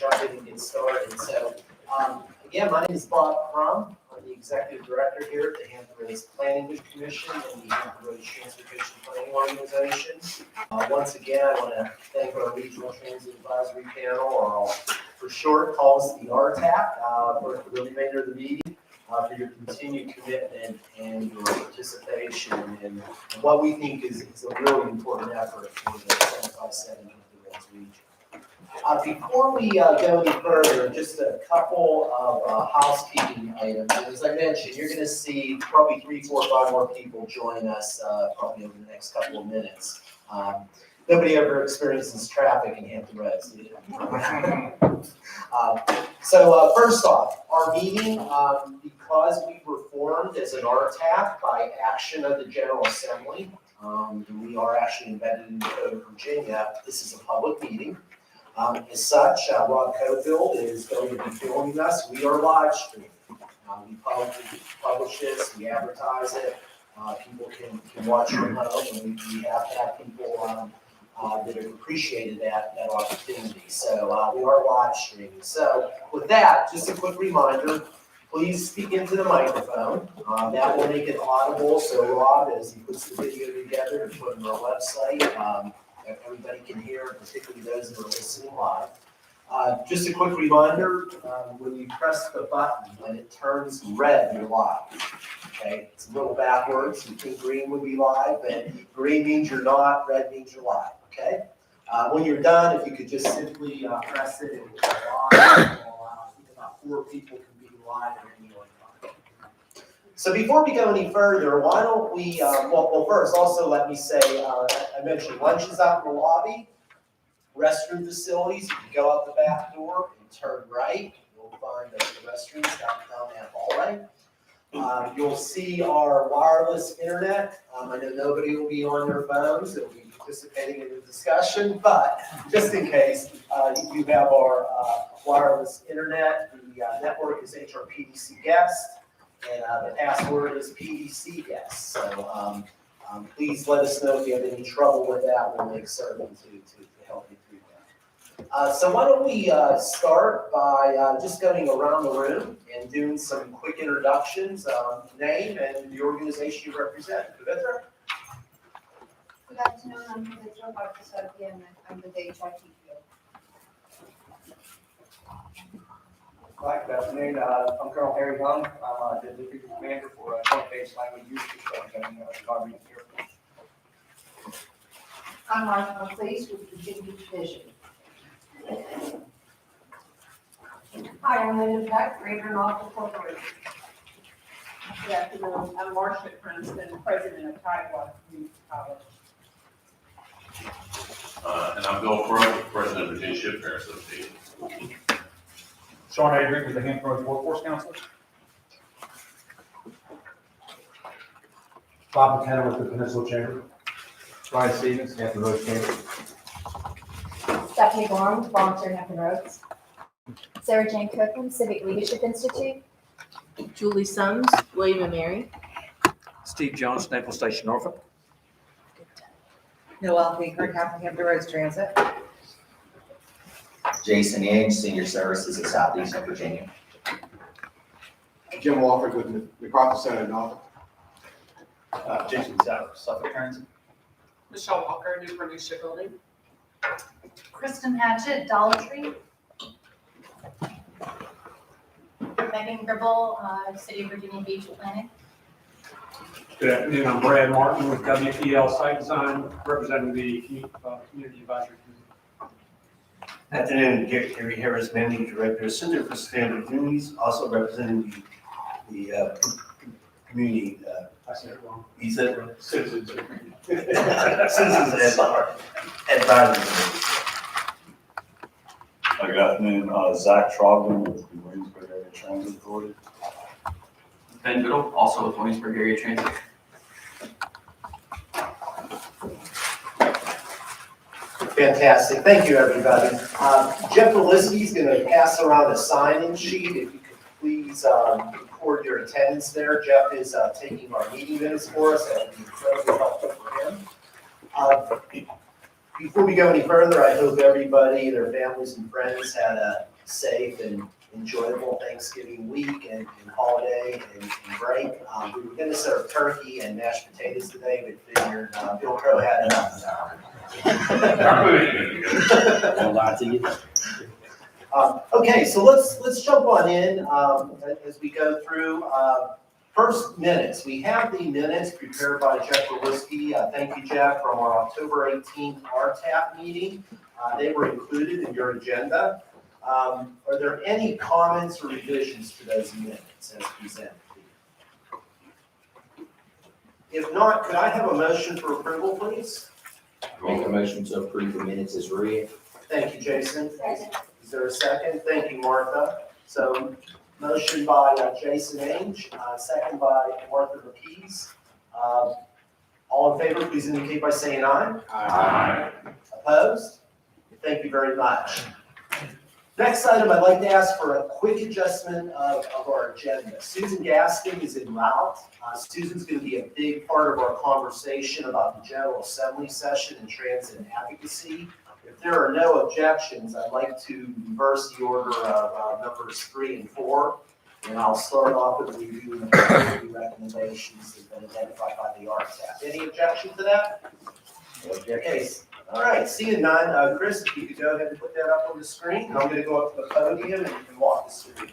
jump in and get started. So, again, my name is Bob Crum. I'm the Executive Director here at the Hampton Roads Planning Commission and the Hampton Roads Transportation Planning Organization. Once again, I want to thank our Regional Transit Advisory Panel, or for short, calls the RTAP, for the remainder of the meeting, for your continued commitment and your participation in what we think is a really important effort for the 7570 Hampton Roads region. Before we go any further, just a couple of housekeeping items. As I mentioned, you're going to see probably 3, 4, 5 more people join us probably over the next couple of minutes. Nobody ever experiences traffic in Hampton Roads. So first off, our meeting, because we were formed as an RTAP by action of the General Assembly, we are actually embedded in the Code of Virginia. This is a public meeting. As such, Rob Cofield is going to be filming us. We are live streaming. We publish this, we advertise it. People can watch from home, and we have had people that have appreciated that opportunity. So we are live streaming. So with that, just a quick reminder, please speak into the microphone. That will make it audible. So Rob, as he puts the video together and put it on our website, everybody can hear, particularly those that are listening live. Just a quick reminder, when you press the button, when it turns red, you're live. Okay, it's a little backwards. You think green would be live, but green means you're not, red means you're live. Okay. When you're done, if you could just simply press it, it will go live. I think about 4 people can be live at any one time. So before we go any further, why don't we, well, first, also let me say, I mentioned lunch is out in the lobby, restroom facilities, you can go out the back door and turn right. You'll find the restrooms down that hallway. You'll see our wireless internet. I know nobody will be on their phones. They'll be participating in the discussion, but just in case, you have our wireless internet. The network is HRPDC guest, and the password is PDC guest. So please let us know if you have any trouble with that. We'll make certain to help you through that. So why don't we start by just going around the room and doing some quick introductions, name and the organization you represent. Pavitra? Good afternoon, I'm Pavitra Bhattacharya, and I'm with the HRTAP. Hi, good afternoon. I'm Colonel Harry Young. I'm the District Commander for Joint-Base Language Use Construction Department here. I'm Martha McLeese with the Virginia Division. Hi, I'm Linda Peck, Rayburn Office Corporation. Good afternoon, I'm Marcia Princeton, President of Tidewater Community College. And I'm Bill Crow, President of Virginia Shipbuilding Association. Sean Adrian with the Hampton Roads Workforce Council. Bob McKenna with the Peninsula Chamber. Ryan Stevens, Hampton Roads Chamber. Stephanie Gorham, volunteer Hampton Roads. Sarah Jane Copeland, Civic Leadership Institute. Julie Sums, William and Mary. Steve Jones, Naval Station, Norfolk. Noel Baker, Hampton Roads Transit. Jason Yang, Senior Services at Southeastern Virginia. Jim Walford with MacArthur Center, Norfolk. Jason Sauer, Suffolk Transit. Michelle Walker, Newport News Shipbuilding. Kristen Hatchett, Dollar Tree. Megan Gribble, City of Virginia Beach Planning. Good afternoon, I'm Brad Martin with WPL Site Design, representing the Community Advisory Committee. Afternoon, Gary Harris, Managing Director, Center for Sustainable Communities, also representing the community. I said it wrong. You said it wrong? Citizens. Citizens Advisory Committee. Good afternoon, Zach Trogdon with the Williamsburg Area Transit Authority. Ben Biddle, also with Williamsburg Area Transit. Fantastic. Thank you, everybody. Jeff Polisky is going to pass around a sign-in sheet. If you could please record your attendance there. Jeff is taking our meeting minutes for us. That would be incredibly helpful for him. Before we go any further, I hope everybody, their families and friends had a safe and enjoyable Thanksgiving week and holiday and break. We were gonna serve turkey and mashed potatoes today, but figured Bill Crow had enough. Won't lie to you. Okay, so let's jump on in as we go through. First, minutes. We have the minutes prepared by Jeff Lewinsky. Thank you, Jeff, from our October 18th RTAP meeting. They were included in your agenda. Are there any comments or revisions to those minutes as presented? If not, could I have a motion for approval, please? Make a motion to approve the minutes as read. Thank you, Jason. Second. Is there a second? Thank you, Martha. So, motion by Jason Ainge, second by Martha McKees. All in favor, please indicate by saying aye. Aye. Opposed? Thank you very much. Next item, I'd like to ask for a quick adjustment of our agenda. Susan Gaskin is en route. Susan's going to be a big part of our conversation about the General Assembly session and transit advocacy. If there are no objections, I'd like to reverse the order of numbers 3 and 4. And I'll start off with reviewing the policy recommendations that have been identified by the RTAP. Any objection to that? Okay. All right, seeing none, Chris, if you could go ahead and put that up on the screen, and I'm going to go up to the podium and you can walk us through.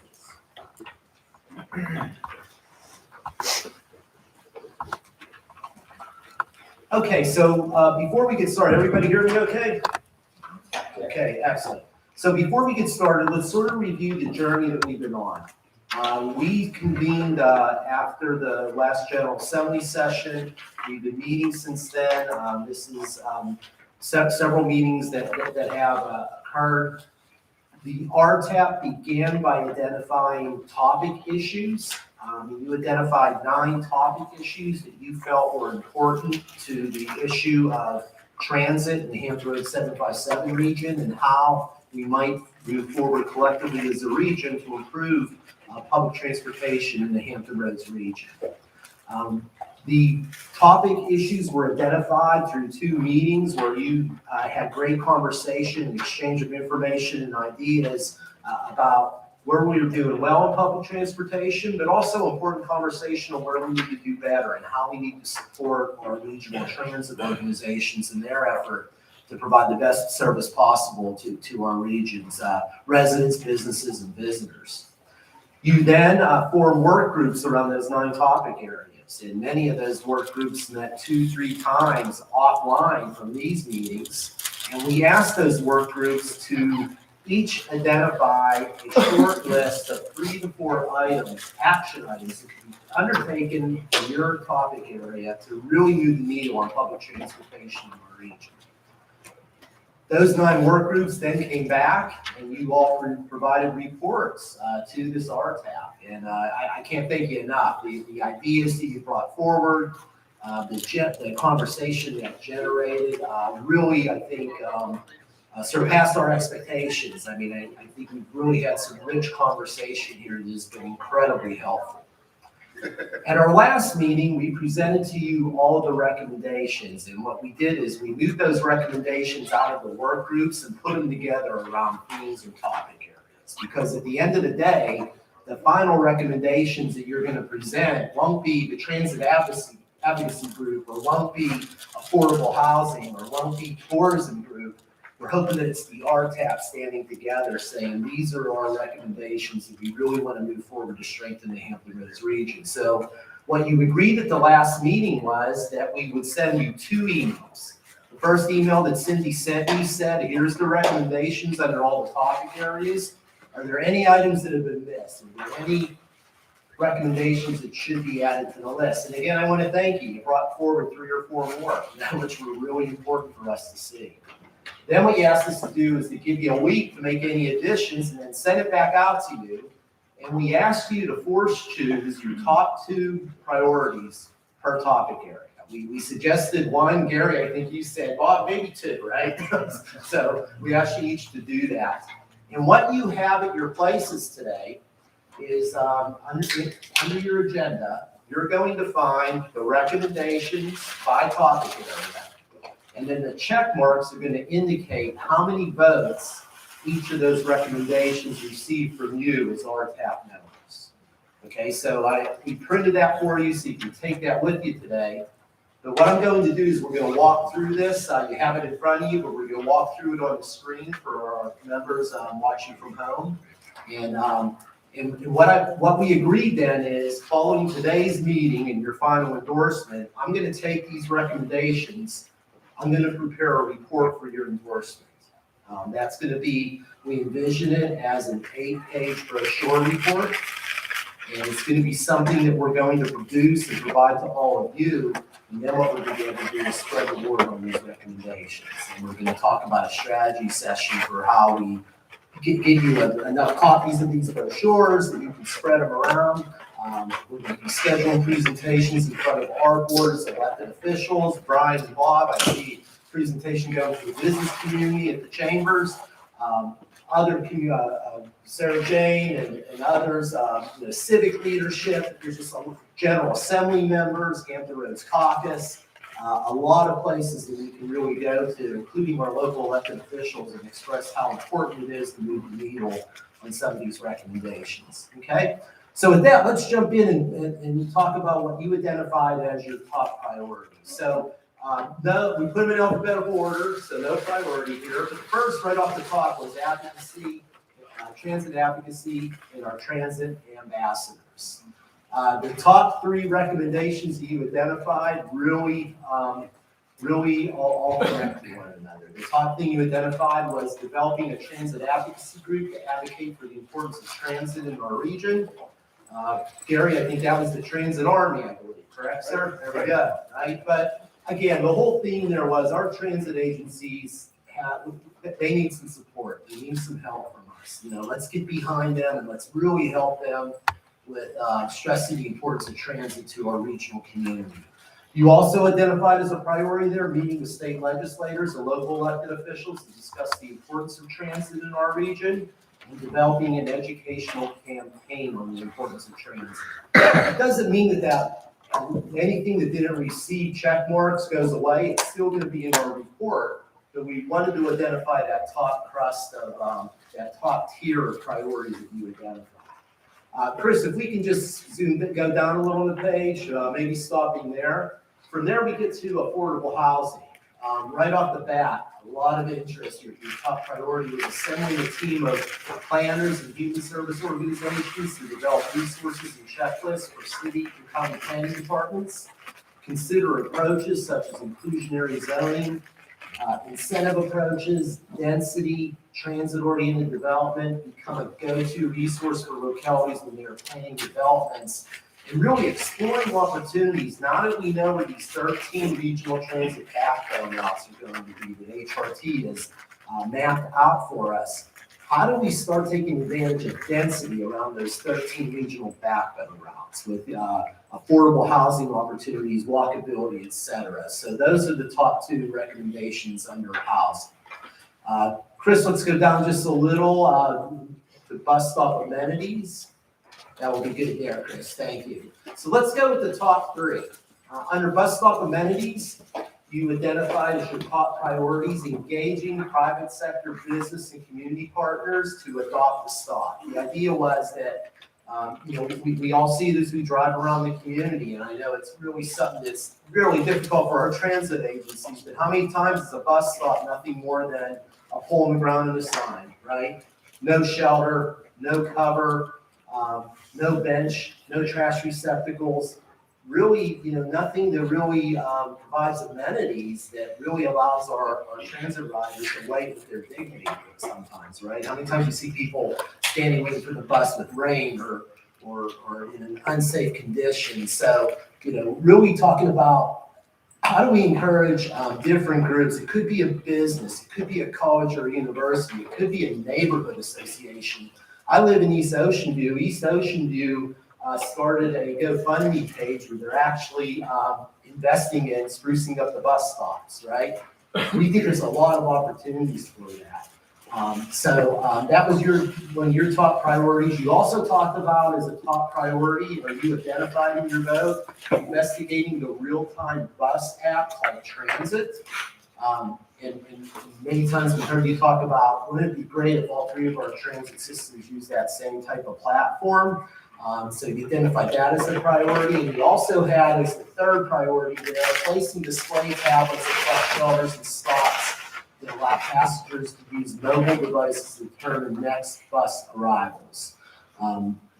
Okay, so before we get started, everybody hear me okay? Okay, excellent. So before we get started, let's sort of review the journey that we've been on. We convened after the last General Assembly session. We've been meeting since then. This is several meetings that have occurred. The RTAP began by identifying topic issues. You identified 9 topic issues that you felt were important to the issue of transit in the Hampton Roads 757 region and how we might move forward collectively as a region to improve public transportation in the Hampton Roads region. The topic issues were identified through 2 meetings where you had great conversation and exchange of information and ideas about where we were doing well in public transportation, but also important conversation on where we need to do better and how we need to support our regional transit organizations in their effort to provide the best service possible to our region's residents, businesses, and visitors. You then form work groups around those 9 topic areas. And many of those work groups met 2-3 times offline from these meetings. And we asked those work groups to each identify a short list of 3 to 4 items, action items that can be undertaken in your topic area to really move the needle on public transportation in our region. Those 9 work groups then came back and you all provided reports to this RTAP. And I can't thank you enough. The ideas that you brought forward, the conversation that generated really, I think, surpassed our expectations. I mean, I think we've really had some rich conversation here that has been incredibly helpful. At our last meeting, we presented to you all of the recommendations, and what we did is we moved those recommendations out of the work groups and put them together around themes or topic areas. Because at the end of the day, the final recommendations that you're going to present won't be the transit advocacy group, or won't be affordable housing, or won't be tourism group. We're hoping that it's the RTAP standing together saying these are our recommendations that we really want to move forward to strengthen the Hampton Roads region. So what you agreed at the last meeting was that we would send you 2 emails. The first email that Cindy sent me said, here's the recommendations under all the topic areas. Are there any items that have been missed? Are there any recommendations that should be added to the list? And again, I want to thank you. You brought forward 3 or 4 more, which were really important for us to see. Then what you asked us to do is to give you a week to make any additions and then send it back out to you. And we asked you to force choose your top 2 priorities per topic area. We suggested 1, Gary, I think you said, Bob, maybe 2, right? So we asked you each to do that. And what you have at your places today is under your agenda, you're going to find the recommendations by topic area. And then the check marks are gonna indicate how many votes each of those recommendations received from you as RTAP members. Okay, so we printed that for you, so you can take that with you today. But what I'm going to do is we're going to walk through this. You have it in front of you, but we're going to walk through it on the screen for our members watching from home. And what we agreed then is, following today's meeting and your final endorsement, I'm going to take these recommendations. I'm going to prepare a report for your endorsement. That's going to be, we envision it as an 8-page brochure report. And it's going to be something that we're going to produce and provide to all of you. And then what we're going to be able to do is spread the word on these recommendations. And we're going to talk about a strategy session for how we give you enough copies of these brochures that you can spread them around. We're going to be scheduling presentations in front of our board as elected officials. Brian and Bob, I see a presentation going to the business community at the chambers. Sarah Jane and others, civic leadership, there's just some General Assembly members, Hampton Roads Caucus, a lot of places that we can really go to, including our local elected officials, and express how important it is to move the needle on some of these recommendations, okay? So with that, let's jump in and talk about what you identified as your top priorities. So we put them in alphabetical order, so no priority here. But first, right off the top, was advocacy, transit advocacy, and our transit ambassadors. The top 3 recommendations that you identified really all connect to one another. The top thing you identified was developing a transit advocacy group to advocate for the importance of transit in our region. Gary, I think that was the Transit Army, I believe, correct, sir? There we go, right? But again, the whole theme there was our transit agencies, they need some support. They need some help from us. Let's get behind them and let's really help them with stressing the importance of transit to our regional community. You also identified as a priority there meeting with state legislators and local elected officials to discuss the importance of transit in our region and developing an educational campaign on the importance of transit. It doesn't mean that anything that didn't receive check marks goes away. It's still going to be in our report, but we wanted to identify that top crust of that top tier of priorities that you identified. Chris, if we can just go down a little on the page, maybe stopping there. From there, we get to affordable housing. Right off the bat, a lot of interest. Your top priority was assembling a team of planners and human service organizations to develop resources and checklists for city and county planning departments. Consider approaches such as inclusionary zoning, incentive approaches, density, transit-oriented development, become a go-to resource for localities when they are planning developments, and really exploring opportunities. Now that we know where these 13 regional transit backbone routes are going to be, that HRT has mapped out for us, how do we start taking advantage of density around those 13 regional backbone routes with affordable housing opportunities, walkability, et cetera? So those are the top 2 recommendations under housing. Chris, let's go down just a little to bus stop amenities. That will be good there, Chris. Thank you. So let's go with the top 3. Under bus stop amenities, you identified as your top priorities engaging private sector business and community partners to adopt the stop. The idea was that we all see this as we drive around the community, and I know it's really something that's really difficult for our transit agencies, but how many times is a bus stop nothing more than a hole in the ground and a sign, right? No shelter, no cover, no bench, no trash receptacles, really, nothing that really provides amenities that really allows our transit riders to wait with their dignity sometimes, right? How many times you see people standing waiting for the bus with rain or in an unsafe condition? So, really talking about how do we encourage different groups? It could be a business, it could be a college or a university, it could be a neighborhood association. I live in East Ocean View. East Ocean View started a GoFundMe page where they're actually investing in sprucing up the bus stops, right? We think there's a lot of opportunities for that. That was one of your top priorities. You also talked about as a top priority, or you identified in your vote, investigating the real-time bus app called Transit. And many times we've heard you talk about, wouldn't it be great if all three of our transit systems use that same type of platform? So you identified that as a priority, and you also had as the third priority there, placing display tablets across shelters and stops that allow passengers to use mobile devices to determine next bus arrivals.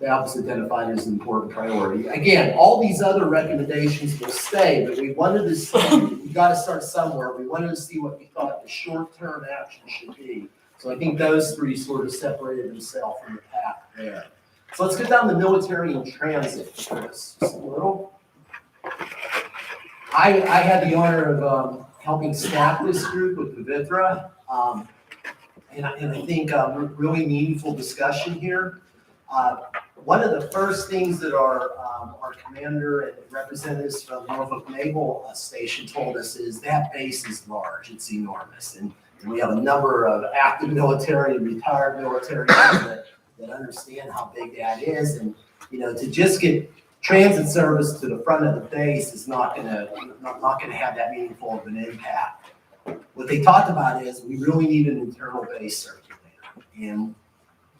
That was identified as an important priority. Again, all these other recommendations will stay, but we wanted to see, we got to start somewhere. We wanted to see what we thought the short-term action should be. So I think those three sort of separated themselves from the pack there. So let's get down to military and transit, Chris, just a little. I had the honor of helping staff this group with Pavitra, and I think really meaningful discussion here. One of the first things that our commander and representatives from Norfolk Naval Station told us is that base is large, it's enormous, and we have a number of active military and retired military that understand how big that is, and to just get transit service to the front of the base is not gonna have that meaningful of an impact. What they talked about is we really need an internal base circulator, and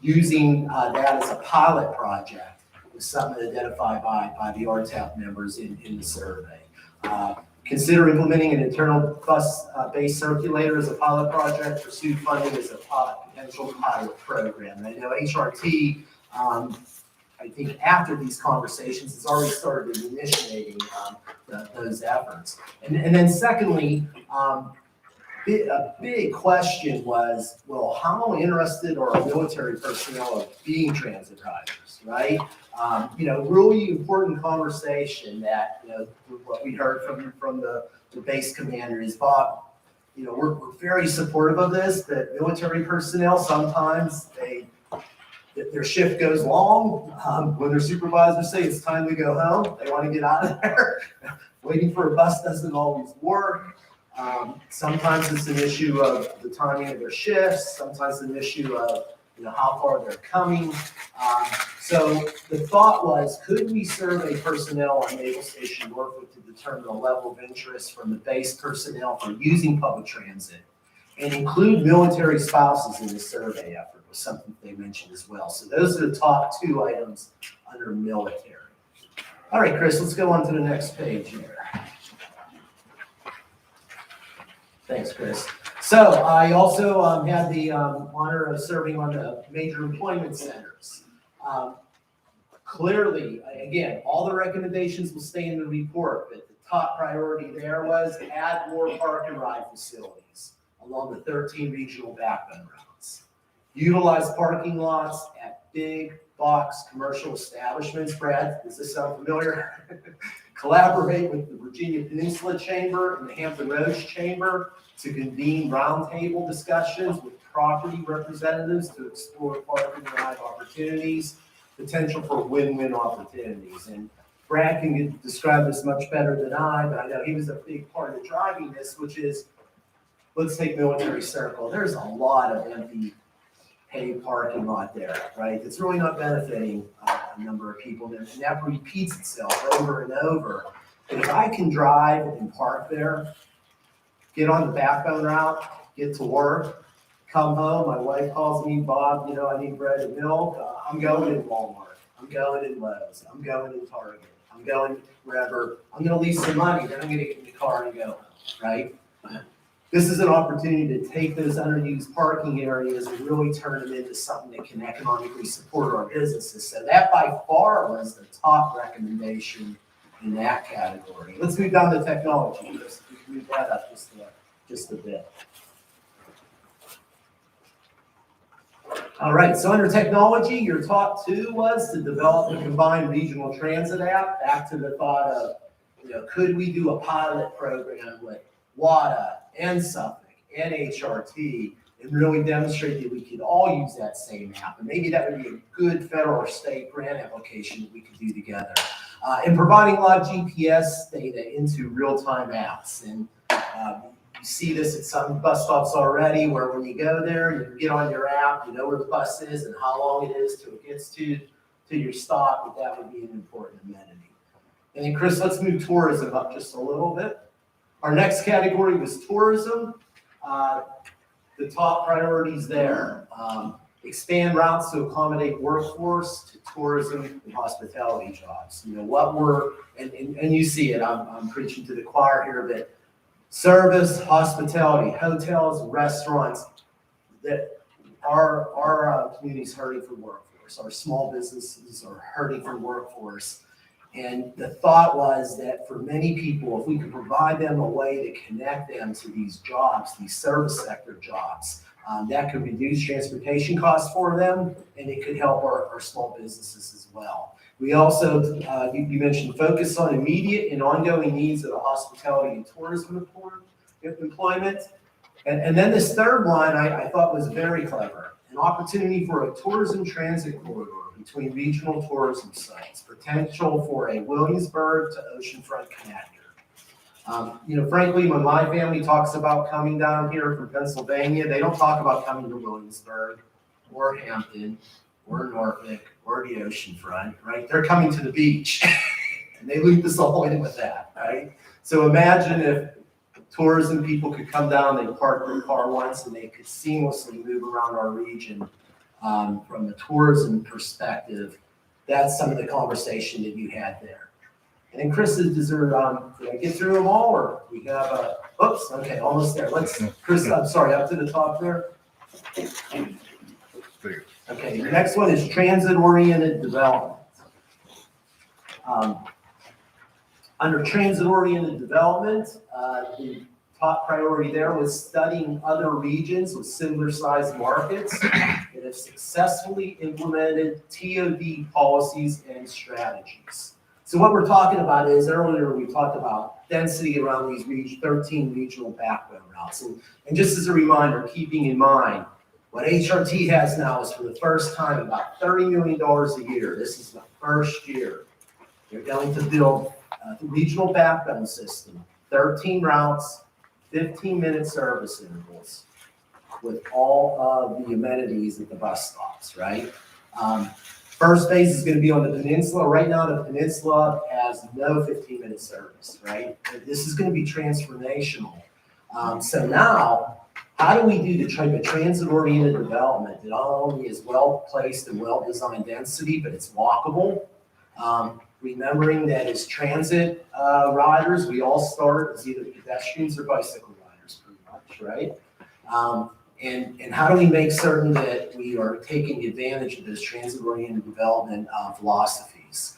using that as a pilot project was something identified by the RTAP members in the survey. Consider implementing an internal bus base circulator as a pilot project, pursue funding as a potential pilot program. And I know HRT, I think after these conversations, has already started initiating those efforts. And then secondly, a big question was, well, how interested are our military personnel of being transit riders, right? Really important conversation that, what we heard from the base commander is, Bob, we're very supportive of this, that military personnel, sometimes their shift goes long. When their supervisors say it's time to go home, they want to get out of there. Waiting for a bus doesn't always work. Sometimes it's an issue of the timing of their shifts. Sometimes an issue of how far they're coming. So the thought was, could we survey personnel on Naval Station Norfolk to determine the level of interest from the base personnel for using public transit, and include military spouses in the survey effort was something they mentioned as well. So those are the top two items under military. All right, Chris, let's go on to the next page here. Thanks, Chris. So I also had the honor of serving on the major employment centers. Clearly, again, all the recommendations will stay in the report, but the top priority there was add more park and ride facilities along the 13 regional backbone routes. Utilize parking lots at big box commercial establishments. Brad, does this sound familiar? Collaborate with the Virginia Peninsula Chamber and the Hampton Roads Chamber to convene roundtable discussions with property representatives to explore park and ride opportunities, potential for win-win opportunities. And Brad can describe this much better than I, but I know he was a big part of driving this, which is, let's take Military Circle. There's a lot of empty paved parking lot there, right? It's really not benefiting a number of people, and that repeats itself over and over. And if I can drive and park there, get on the backbone route, get to work, come home, my wife calls me, Bob, I need bread and milk. I'm going in Walmart. I'm going in Lowe's. I'm going in Target. I'm going wherever. I'm going to leave some money. Then I'm going to get in the car and go, right? This is an opportunity to take those underused parking areas and really turn them into something that can economically support our businesses. So that by far was the top recommendation in that category. Let's move down to technology. Let's move that up just a bit. All right, so under technology, your top two was to develop a combined regional transit app. Back to the thought of, could we do a pilot program with WADA and Suffolk and HRT and really demonstrate that we could all use that same app? And maybe that would be a good federal or state grant application that we could do together. And providing a lot of GPS data into real-time apps. And you see this at some bus stops already, where when you go there, you get on your app, you know where the bus is and how long it is till it gets to your stop, that would be an important amenity. And then Chris, let's move tourism up just a little bit. Our next category was tourism. The top priorities there, expand routes to accommodate workforce to tourism and hospitality jobs. You know, what we're, and you see it, I'm preaching to the choir here, but service, hospitality, hotels, restaurants, that our community's hurting for workforce. Our small businesses are hurting for workforce. And the thought was that for many people, if we could provide them a way to connect them to these jobs, these service sector jobs, that could reduce transportation costs for them, and it could help our small businesses as well. We also, you mentioned focus on immediate and ongoing needs of the hospitality and tourism employment. And then this third one I thought was very clever, an opportunity for a tourism transit corridor between regional tourism sites, potential for a Williamsburg to oceanfront connector. You know, frankly, when my family talks about coming down here from Pennsylvania, they don't talk about coming to Williamsburg or Hampton or Norfolk or the oceanfront, right? They're coming to the beach and they loop us all in with that, right? So imagine if tourism people could come down, they park their car once and they could seamlessly move around our region. From the tourism perspective, that's some of the conversation that you had there. And then Chris, did I get through them all, or we have oops, okay, almost there. Chris, I'm sorry, up to the top there. Okay, the next one is transit-oriented development. Under transit-oriented development, the top priority there was studying other regions with similar sized markets that have successfully implemented TOD policies and strategies. So what we're talking about is, earlier we talked about density around these 13 regional backbone routes. And just as a reminder, keeping in mind, what HRT has now is for the first time about $30 million a year. This is the first year. They're going to build a regional backbone system, 13 routes, 15-minute service intervals with all of the amenities at the bus stops, right? First phase is going to be on the peninsula. Right now, the peninsula has no 15-minute service, right? This is going to be transformational. So now, how do we do the type of transit-oriented development that not only is well-placed and well-designed density, but it's walkable? Remembering that as transit riders, we all start as either pedestrians or bicycle riders, pretty much, right? And how do we make certain that we are taking advantage of those transit-oriented development philosophies?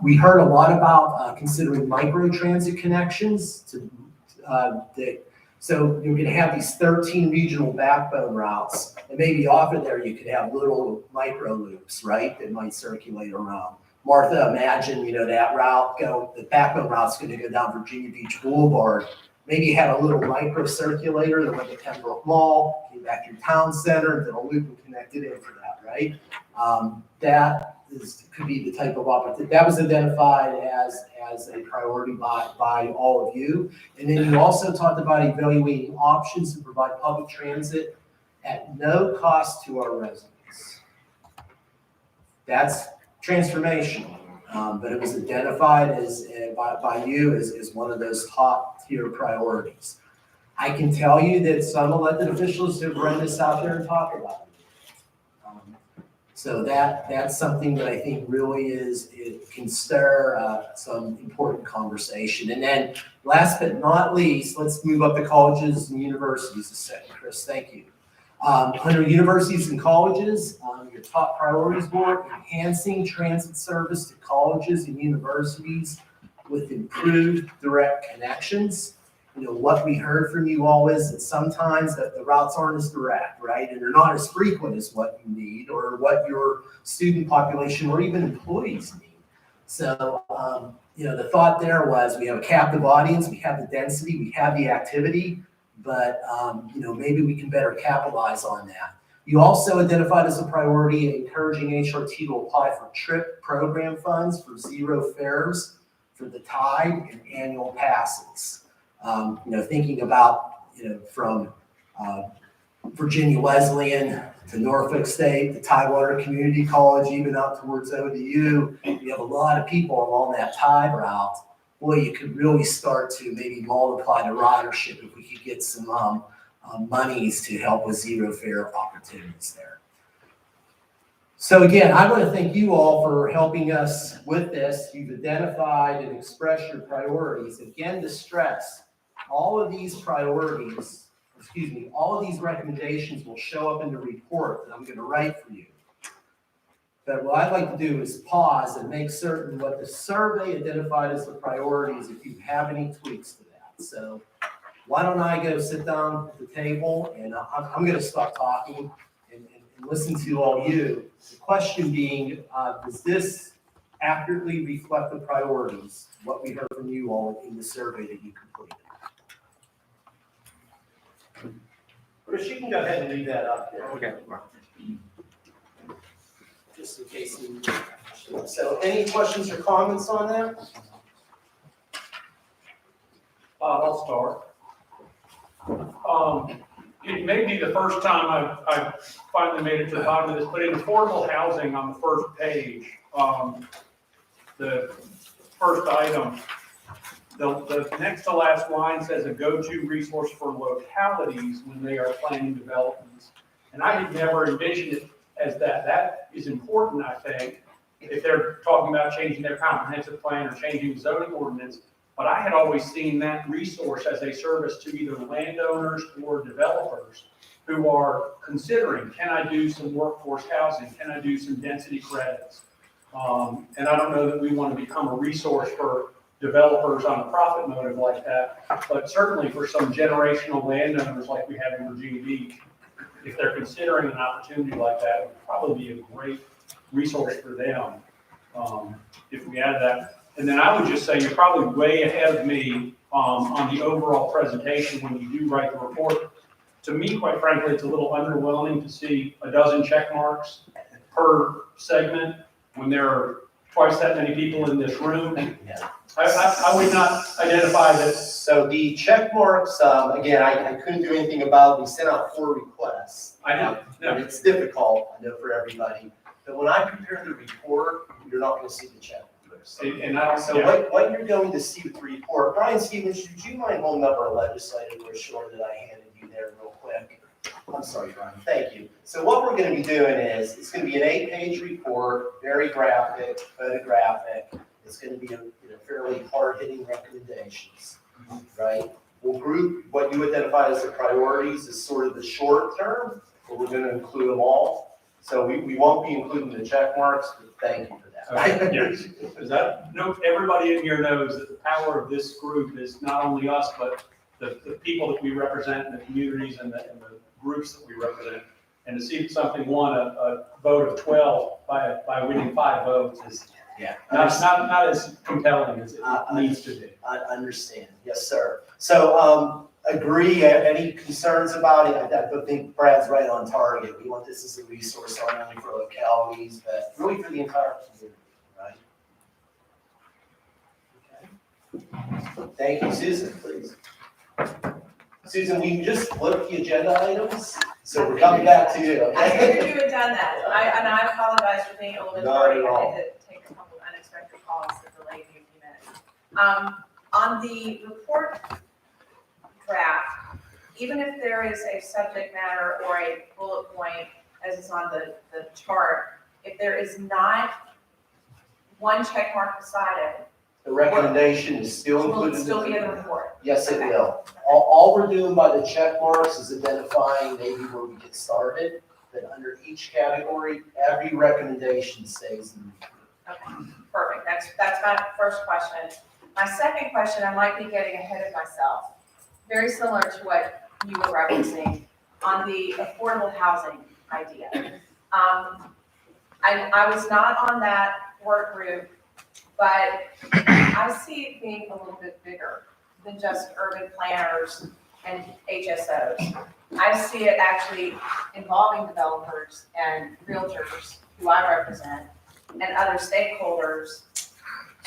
We heard a lot about considering micro-transit connections so you're going to have these 13 regional backbone routes, and maybe off of there you could have little micro loops, right, that might circulate around. Martha, imagine, you know, that route the backbone route's going to go down Virginia Beach Boulevard. Maybe you had a little micro circulator that went to Pembroke Mall, came back to your town center, and did a loop and connected in for that, right? Could be the type of opportunity that was identified as a priority by all of you. And then you also talked about evaluating options to provide public transit at no cost to our residents. That's transformational, but it was identified by you as one of those top tier priorities. I can tell you that some elected officials have run this out there and talked about it. So that's something that I think really it can stir some important conversation. And then last but not least, let's move up to colleges and universities a second. Chris, thank you. Under universities and colleges, your top priorities were enhancing transit service to colleges and universities with improved direct connections. You know, what we heard from you all is that sometimes the routes aren't as direct, right? And they're not as frequent as what you need or what your student population or even employees need. So, you know, the thought there was we have a captive audience, we have the density, we have the activity, but, you know, maybe we can better capitalize on that. You also identified as a priority encouraging HRT to apply for trip program funds for zero fares for the Tide and annual passes. You know, thinking about, you know, from Virginia Wesleyan to Norfolk State, to Tidewater Community College, even out towards ODU, we have a lot of people along that Tide route boy, you could really start to maybe multiply the ridership if we could get some monies to help with zero fare opportunities there. So again, I want to thank you all for helping us with this. You've identified and expressed your priorities. Again, to stress, all of these priorities, all of these recommendations will show up in the report that I'm going to write for you. But what I'd like to do is pause and make certain what the survey identified as the priorities, if you have any tweaks to that. So why don't I go sit down at the table, and I'm going to start talking and listen to all you. The question being, does this accurately reflect the priorities, what we heard from you all in the survey that you completed? Chris, you can go ahead and leave that up there. Okay. Just in case you. So any questions or comments on that? I'll start. It may be the first time I've finally made it to the bottom of this, but in affordable housing on the first page, the first item, the next to last line says a go-to resource for localities when they are planning developments. And I had never envisioned it as that. That is important, I think, if they're talking about changing their comprehensive plan or changing the zoning ordinance. But I had always seen that resource as a service to either landowners or developers who are considering, can I do some workforce housing? Can I do some density credits? And I don't know that we want to become a resource for developers on a profit motive like that, but certainly for some generational landowners like we have in Virginia Beach, if they're considering an opportunity like that, it would probably be a great resource for them if we add that. And then I would just say you're probably way ahead of me on the overall presentation when you do write the report. To me, quite frankly, it's a little underwhelming to see a dozen check marks per segment when there are twice that many people in this room. Yeah. I would not identify this. So the check marks, again, I couldn't do anything about it. We sent out 4 requests. I know. And it's difficult, I know, for everybody. But when I prepare the report, you're not going to see the check marks. And I don't, So what you're going to see with the report, Brian Stevens, would you mind holding up our legislative brochure that I handed you there real quick? I'm sorry, Brian. Thank you. So what we're going to be doing is, it's going to be an 8-page report, very graphic, photographic. It's going to be a fairly hard-hitting recommendations, right? We'll group what you identify as the priorities as sort of the short term, but we're going to include them all. So we won't be including the check marks, but thank you for that. okay, yes, because everybody in here knows that the power of this group is not only us, but the people that we represent in the communities and the groups that we represent. And to see something won a vote of 12 by winning 5 votes is not as compelling as it needs to be. I understand. Yes, sir. So agree. Any concerns about it? I think Brad's right on target. We want this as a resource not only for localities, but really for the entire community, right? Okay. Thank you, Susan, please. Susan, we just flipped the agenda items, so we're coming back to you. I figured you had done that, and I apologize for being a little bit tardy. I had to take a couple of unexpected calls that delayed me a few minutes. On the report draft, even if there is a subject matter or a bullet point, as is on the chart, if there is not one check mark beside it, The recommendation is still included. will it still be in the report? Yes, it will. All we're doing by the check marks is identifying maybe where we get started, but under each category, every recommendation stays in the report. Okay, perfect. That's my first question. My second question, I might be getting ahead of myself. Very similar to what you were referencing on the affordable housing idea. I was not on that work group, but I see it being a little bit bigger than just urban planners and HSOs. I see it actually involving developers and realtors who I represent and other stakeholders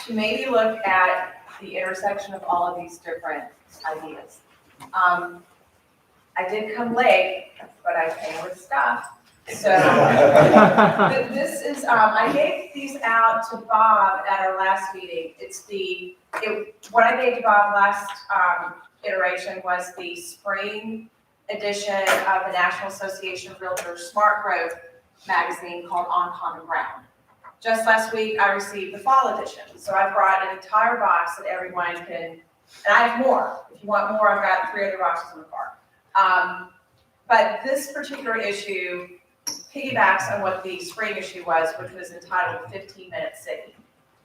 to maybe look at the intersection of all of these different ideas. I did come late, but I came with stuff. So this is, I gave these out to Bob at our last meeting. What I gave to Bob last iteration was the spring edition of the National Association of Realtors Smart Growth magazine called On Common Ground. Just last week, I received the fall edition. So I brought an entire box that everyone can, and I have more. If you want more, I've got 3 other boxes in the car. But this particular issue piggybacks on what the spring issue was, which was entitled 15-Minute City.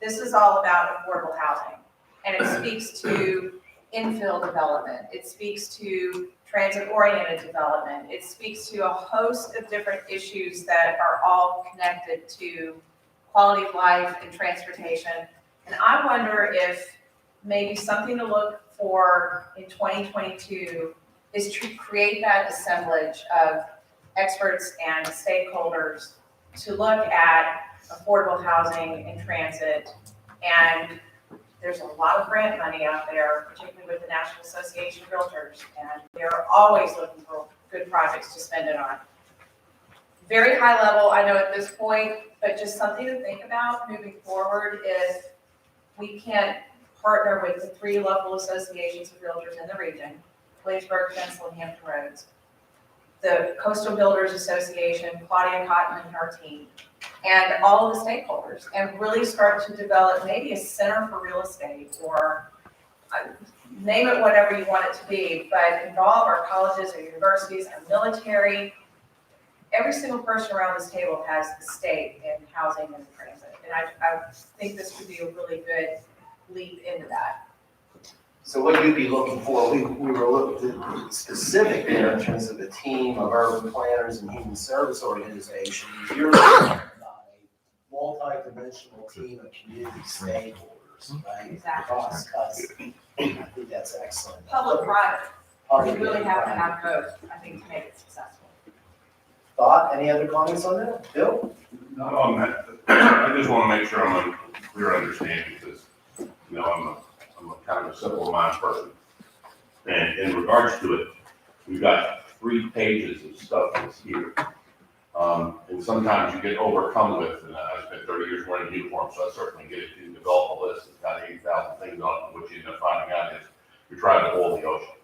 This is all about affordable housing, and it speaks to infill development. It speaks to transit-oriented development. It speaks to a host of different issues that are all connected to quality of life and transportation. And I wonder if maybe something to look for in 2022 is to create that assemblage of experts and stakeholders to look at affordable housing and transit. And there's a lot of grant money out there, particularly with the National Association of Realtors, and they're always looking for good projects to spend it on. Very high level, I know at this point, but just something to think about moving forward if we can't partner with the 3 local associations of realtors in the region, Williamsburg, Pencil, and Hampton Roads, the Coastal Builders Association, Claudia Cotton and her team, and all of the stakeholders, and really start to develop maybe a center for real estate, or name it whatever you want it to be, but involve our colleges, our universities, our military. Every single person around this table has a stake in housing and transit, and I think this would be a really good leap into that. So what you'd be looking for, we were looking at specific there in terms of a team of urban planners and human service organizations. You're looking at a multi-dimensional team of community stakeholders, right? Exactly. Because I think that's excellent. Public-private, we really have to have both, I think, to make it successful. Thought, any other comments on that? Bill? Not on that. I just want to make sure I'm on clear understanding, because, I'm a kind of a simple-minded person. And in regards to it, we've got 3 pages of stuff that's here. And sometimes you get overcome with, and I spent 30 years wearing a uniform, so I certainly get it. You develop a list that's got 80,000 things on it, which you end up finding out is you're trying to boil the ocean.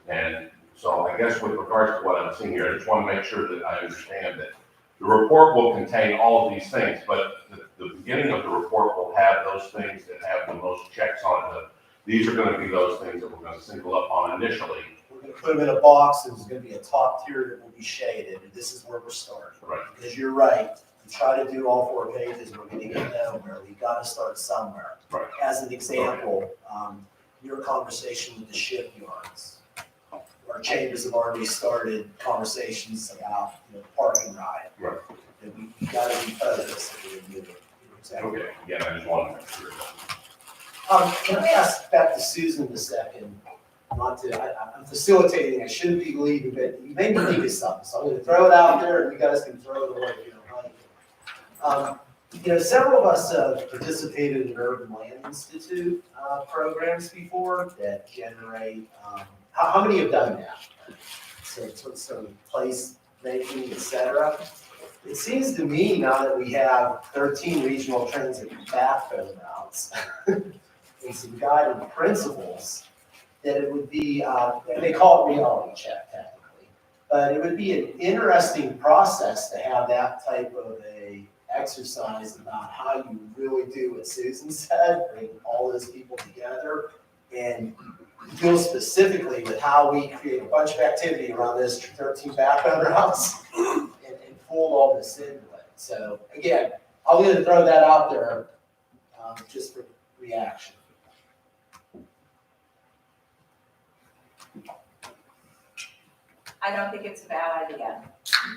And so I guess with regards to what I'm seeing here, I just want to make sure that I understand that the report will contain all of these things, but the beginning of the report will have those things that have the most checks on it. These are going to be those things that we're going to single up on initially. We're going to put them in a box, and there's going to be a top tier that will be shaded, and this is where we're starting. Right. Because you're right, to try to do all 4 pages, we're going to get nowhere. We've got to start somewhere. Right. As an example, your conversation with the shipyards. Our chambers have already started conversations about parking ride. Right. And we got to be focused. Exactly. Okay, again, I just want to make sure. Can I ask back to Susan a second? I'm facilitating, I shouldn't be leaving, but you made me think of something, so I'm gonna throw it out there, and you guys can throw it away if you don't like it. Several of us have participated in Urban Land Institute programs before that generate, how many have done that? So place making, et cetera. It seems to me now that we have 13 regional transit backbone routes and some guiding principles, that it would be, and they call it reality check technically, but it would be an interesting process to have that type of a exercise about how you really do what Susan said, bring all those people together and deal specifically with how we create a bunch of activity around this 13 backbone routes and pull all this into it. So again, I'm going to throw that out there just for reaction. I don't think it's a bad idea.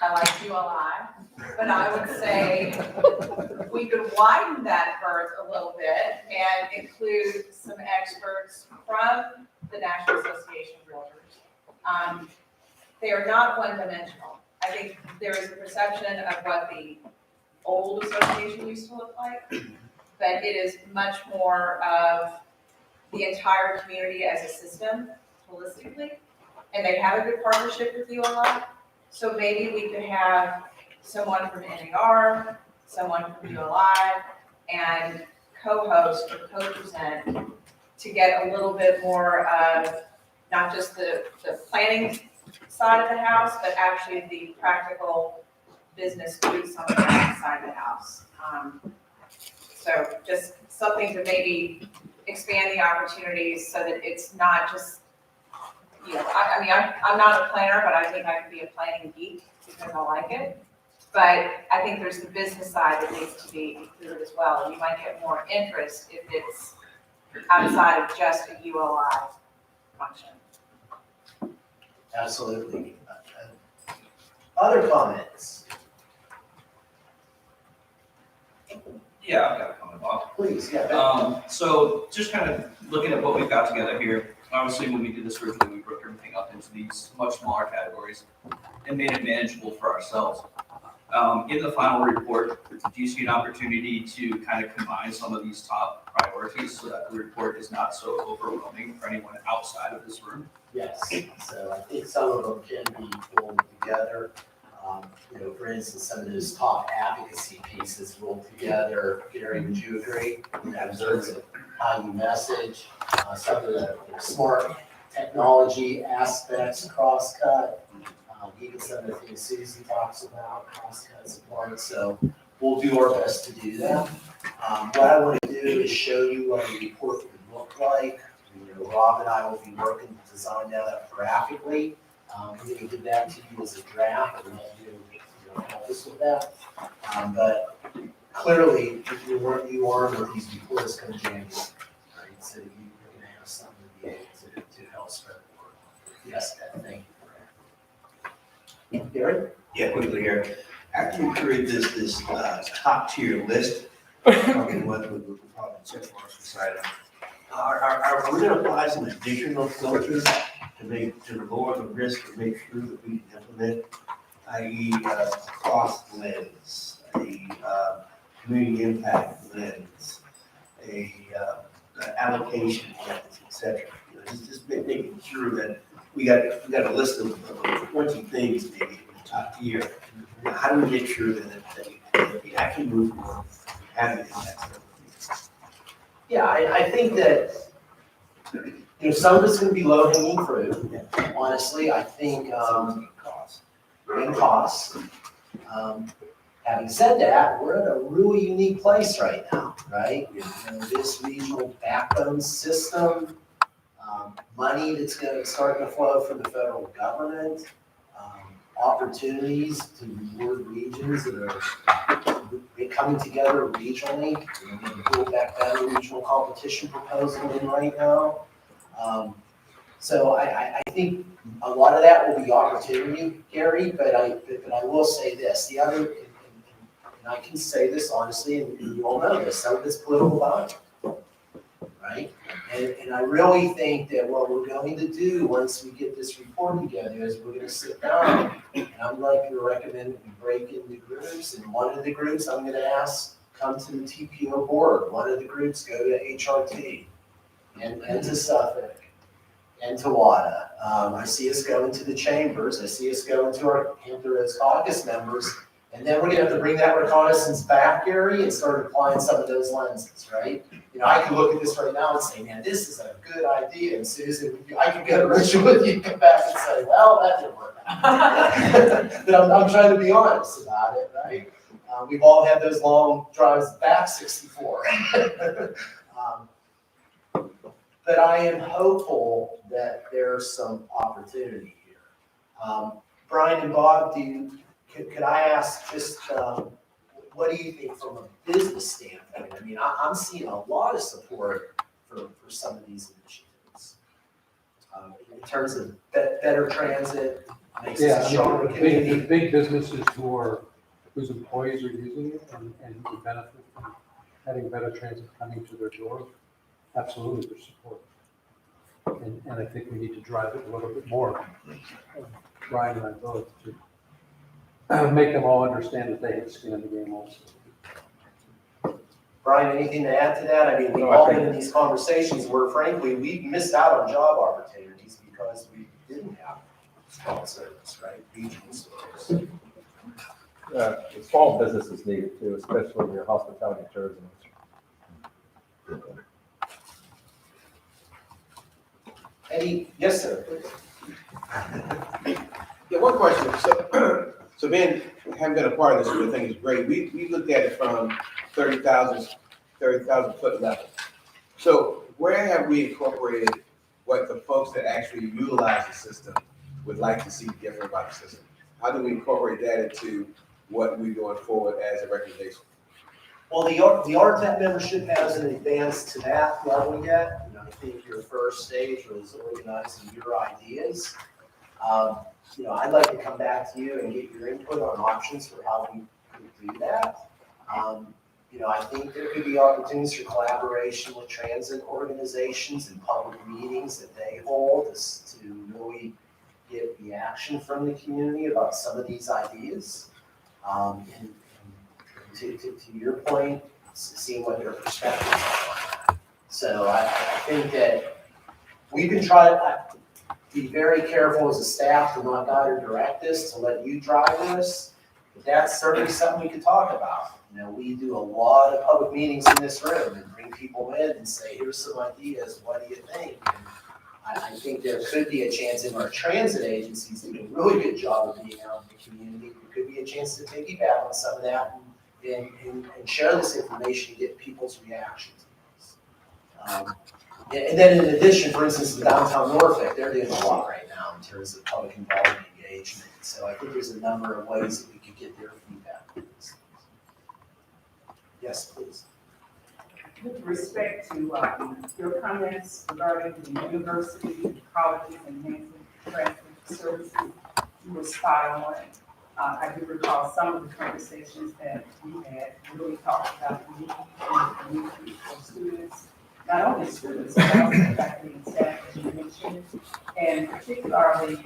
I like ULI, but I would say we could widen that berth a little bit and include some experts from the National Association of Realtors. They are not one-dimensional. I think there is a perception of what the old association used to look like, but it is much more of the entire community as a system holistically. And they have a good partnership with ULI. So maybe we could have someone from NAR, someone from ULI, and co-host or co-present to get a little bit more of not just the planning side of the house, but actually the practical business boots on the ground side of the house. So just something to maybe expand the opportunities so that it's not just, I mean, I'm not a planner, but I think I could be a planning geek because I like it. But I think there's the business side that needs to be included as well. And you might get more interest if it's outside of just a ULI function. Absolutely. Other comments? Yeah, I've got a comment, Bob. Please, yeah. So just kind of looking at what we've got together here, obviously when we did this originally, we broke everything up into these much smaller categories and made it manageable for ourselves. In the final report, do you see an opportunity to kind of combine some of these top priorities so that the report is not so overwhelming for anyone outside of this room? Yes, so I think some of them can be pulled together. For instance, some of those top advocacy pieces rolled together. Gary, would you agree? In terms of how you message, some of the smart technology aspects, crosscut, even some of the things Susie talks about, crosscut support. So we'll do our best to do that. What I want to do is show you what a report would look like. Rob and I will be working to design that up graphically. I'm going to give that to you as a draft and let you help us with that. But clearly, you are with these reports come January, right? So you're going to have something to be able to help spread the word. Yes, thank you. Gary? Yeah, quickly here. After you create this top tier list, probably what we probably check for us beside it. Are we going to apply some additional filters to lower the risk to make sure that we can implement, i.e. Cost lens, a community impact lens, a allocation lens, et cetera? Just making sure that we got a list of 20 things maybe in the top tier. How do we make sure that we actually move forward, having impact? Yeah, I think that some of it's going to be low hanging fruit. Honestly, I think in costs. Having said that, we're in a really unique place right now, right? This regional backbone system, money that's starting to flow from the federal government, opportunities to reward regions that are coming together regionally. We have the Build Back Better regional competition proposal in right now. So I think a lot of that will be opportunity, Gary, but I will say this, the other, and I can say this honestly, and you all know this, some of it's political volume, right? And I really think that what we're going to do once we get this report together is we're going to sit down and I'm going to recommend that we break into groups, and one of the groups I'm going to ask come to the TPO board, one of the groups go to HRT and to Suffolk and to WADA. I see us going to the chambers, I see us going to our Hampton Roads caucus members, and then we're gonna have to bring that reconnaissance back, Gary, and start applying some of those lenses, right? I can look at this right now and say, man, this is a good idea, and Susan, I can go to Richard with you and come back and say, well, that didn't work out. But I'm trying to be honest about it, right? We've all had those long drives back 64. But I am hopeful that there's some opportunity here. Brian and Bob, could I ask just, what do you think from a business standpoint? I mean, I'm seeing a lot of support for some of these initiatives. In terms of better transit, makes us a stronger community. Big businesses whose employees are using it and who benefit from having better transit coming to their door, absolutely there's support. And I think we need to drive it a little bit more. Brian and I both to make them all understand that they have skin in the game also. Brian, anything to add to that? I mean, we've all been in these conversations where frankly, we've missed out on job opportunities because we didn't have strong service, right? Regional service. small businesses need it too, especially in your hospitality and tourism. Eddie, yes, sir. Yeah, one question. So Ben, having been a part of this, I think is great. We looked at it from 30,000 foot level. So where have we incorporated what the folks that actually utilize the system would like to see different about the system? How do we incorporate that into what we're going forward as a recommendation? Well, the RTAP membership hasn't advanced to that level yet. You know, I think your first stage was organizing your ideas. You know, I'd like to come back to you and get your input on options for how we could do that. You know, I think there could be opportunities for collaboration with transit organizations and public meetings that they hold to really get reaction from the community about some of these ideas. And to your point, seeing what their perspectives are. So I think that we've been trying to be very careful as a staff to not guide or direct this, to let you drive this. But that's certainly something we could talk about. You know, we do a lot of public meetings in this room and bring people in and say, here's some ideas, what do you think? And I think there could be a chance in our transit agencies do a really good job of being out in the community. There could be a chance to piggyback on some of that and share this information and get people's reactions. And then in addition, for instance, the downtown Norfolk, they're doing a lot right now in terms of public involvement engagement. So I think there's a number of ways that we could get their feedback. Yes, please. With respect to your comments regarding the university, colleges, and transit services, you were spot on. I do recall some of the conversations that we had really talked about the need in the community for students, not only students, but also faculty and staff, as you mentioned, and particularly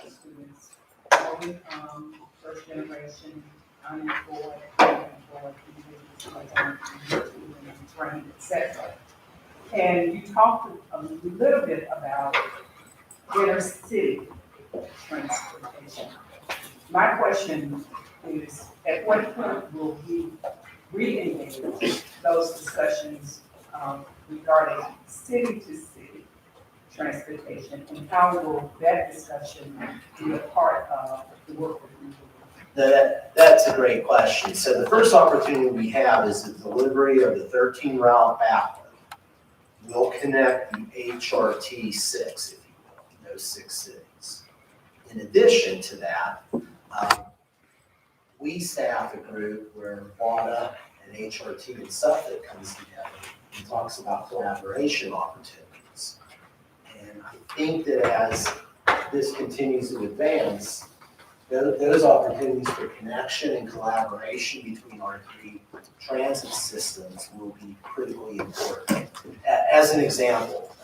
students, low income, first generation, unemployed, trained, etc. And you talked a little bit about inner city transportation. My question is, at what point will we re-engage those discussions regarding city-to-city transportation, and how will that discussion be a part of the work that we do? That's a great question. So the first opportunity we have is the delivery of the 13 route backward. We'll connect the HRT 6, if you will, in those 6 cities. In addition to that, we staff a group where WADA and HRT and Suffolk comes together and talks about collaboration opportunities. And I think that as this continues to advance, those opportunities for connection and collaboration between our 3 transit systems will be critically important. As an example,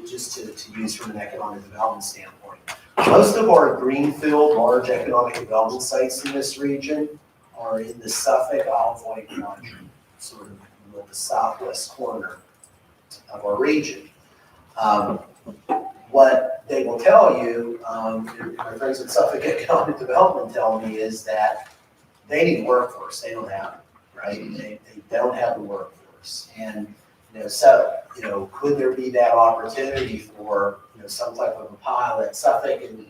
just to use from an economic development standpoint, most of our greenfield large economic development sites in this region are in the Suffolk Olive White quadrant, sort of in the southwest corner of our region. What they will tell you, my friends at Suffolk Economic Development tell me, is that they need a workforce. They don't have it, right? They don't have the workforce. And, could there be that opportunity for, some type of a pilot? Suffolk and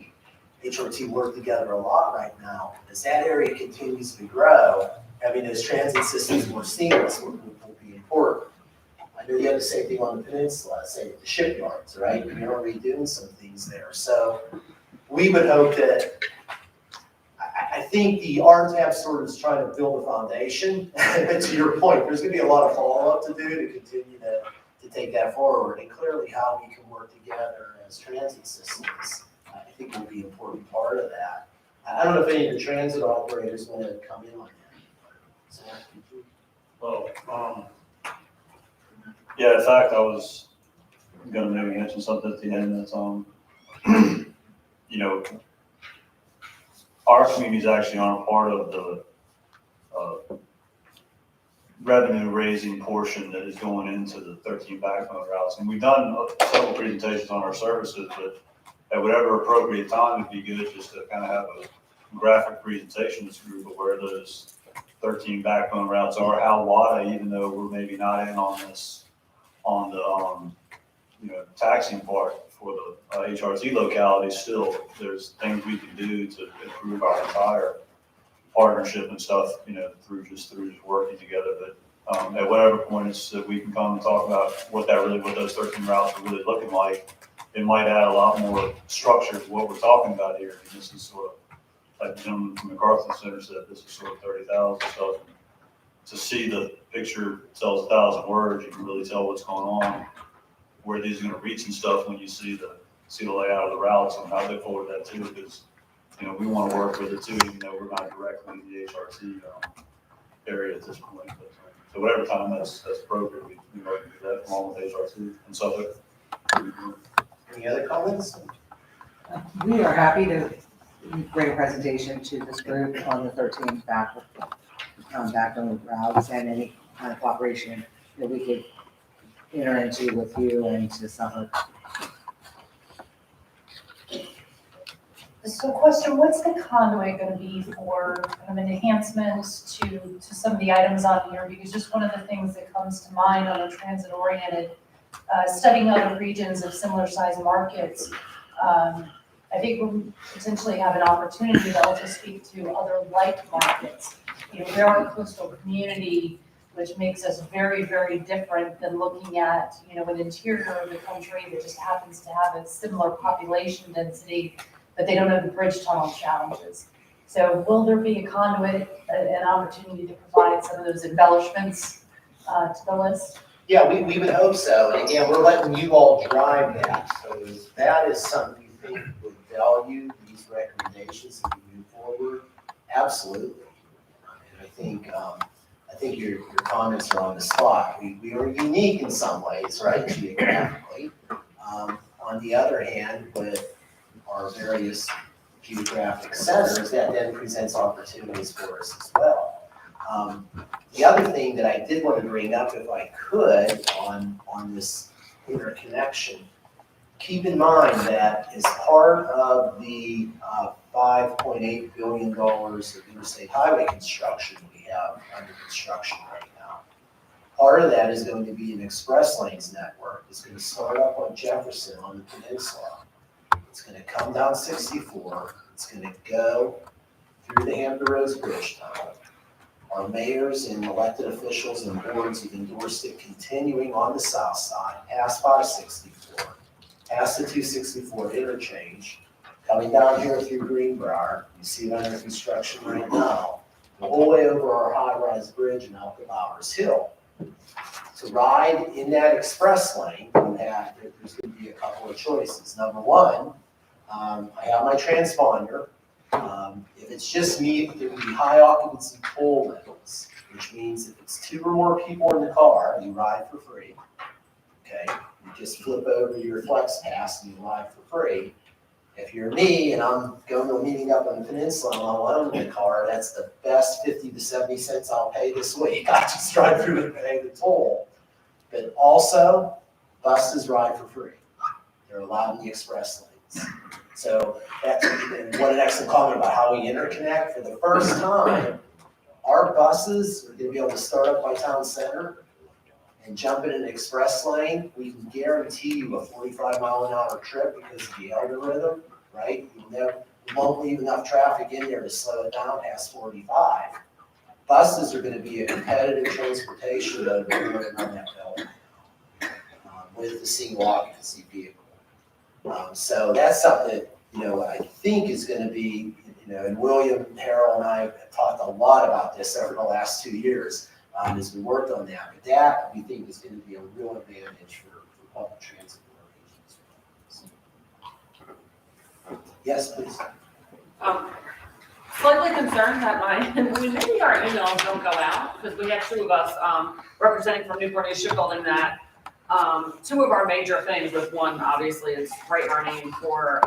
HRT work together a lot right now. As that area continues to grow, having those transit systems more seamless will be important. I know you have the same thing on the peninsula, say the shipyards, right? You're already doing some things there. So we would hope that, I think the RTAP sort of is trying to build a foundation. And to your point, there's gonna be a lot of follow-up to do to continue to take that forward. And clearly how we can work together as transit systems, I think will be an important part of that. I don't know if any of the transit operators want to come in on that. Well, yeah, in fact, I was gonna maybe mention something at the end that's, our communities actually aren't part of the revenue raising portion that is going into the 13 backbone routes. And we've done several presentations on our services, but at whatever appropriate time, it'd be good just to kind of have graphic presentations group of where those 13 backbone routes are, how wide, even though we're maybe not in on this, on the, taxing part for the HRT localities, still, there's things we can do to improve our entire partnership and stuff, through just working together. But at whatever point it's that we can come and talk about what those 13 routes are really looking like, it might add a lot more structure to what we're talking about here. And this is sort of, like the gentleman from MacArthur Center said, this is sort of 30,000 stuff. To see the picture tells 1,000 words, you can really tell what's going on, where these are going to reach and stuff when you see the layout of the routes and how they forward that too, because we want to work with it too, even though we're not directly in the HRT area at this point. But, so whatever time that's appropriate, we might do that along with HRT and Suffolk. Any other comments? We are happy to bring a presentation to this group on the 13 backbone routes and any kind of cooperation that we could enter into with you and to Suffolk. So question, what's the conduit going to be for kind of enhancements to some of the items on here? Because just one of the things that comes to mind on a transit-oriented, studying other regions of similar sized markets, I think we potentially have an opportunity to also speak to other like markets. We're a coastal community, which makes us very, very different than looking at, an interior of the country that just happens to have a similar population density, but they don't have the bridge tunnel challenges. So will there be a conduit, an opportunity to provide some of those embellishments to the list? Yeah, we would hope so. And again, we're letting you all drive that. So if that is something you think would value these recommendations as we move forward, absolutely. And I think your comments are on the spot. We are unique in some ways, right, geographically. On the other hand, with our various geographic centers, that then presents opportunities for us as well. The other thing that I did want to bring up, if I could, on this interconnection, keep in mind that as part of the $5.8 billion of interstate highway construction we have under construction right now, part of that is going to be an express lanes network. It's going to start up on Jefferson on the peninsula. It's going to come down 64. It's going to go through the Hampton Roads Bridge Tunnel. Our mayors and elected officials and boards have endorsed it continuing on the south side, past 564, past the 264 interchange, coming down here through Greenbrier. You see it under construction right now, the whole way over our high-rise bridge in Alcabowers Hill. To ride in that express lane, there's going to be a couple of choices. Number one, I have my transponder. If it's just me, there will be high occupancy toll levels, which means if it's 2 or more people in the car, you ride for free. Okay, you just flip over your flex pass and you ride for free. If you're me and I'm going to a meeting up on the peninsula and I'm alone in the car, that's the best 50 to 70 cents I'll pay this week. I just drive through and pay the toll. But also, buses ride for free. They're allowed in the express lanes. So that's what an excellent comment about how we interconnect. For the first time, our buses are going to be able to start up by town center and jump in an express lane. We can guarantee you a 45-mile-an-hour trip because of the algorithm, right? We won't leave enough traffic in there to slow it down past 45. Buses are going to be a competitive transportation mode on that belt with the single occupancy vehicle. So that's something that, I think is going to be, and William, Harold, and I have talked a lot about this over the last 2 years as we worked on that. But that, we think, is going to be a real advantage for public transit organizations. Yes, please. Slightly concerned that maybe our emails don't go out, because we have 2 of us representing from Newport News Shipbuilding that 2 of our major things, with one obviously is right in our name for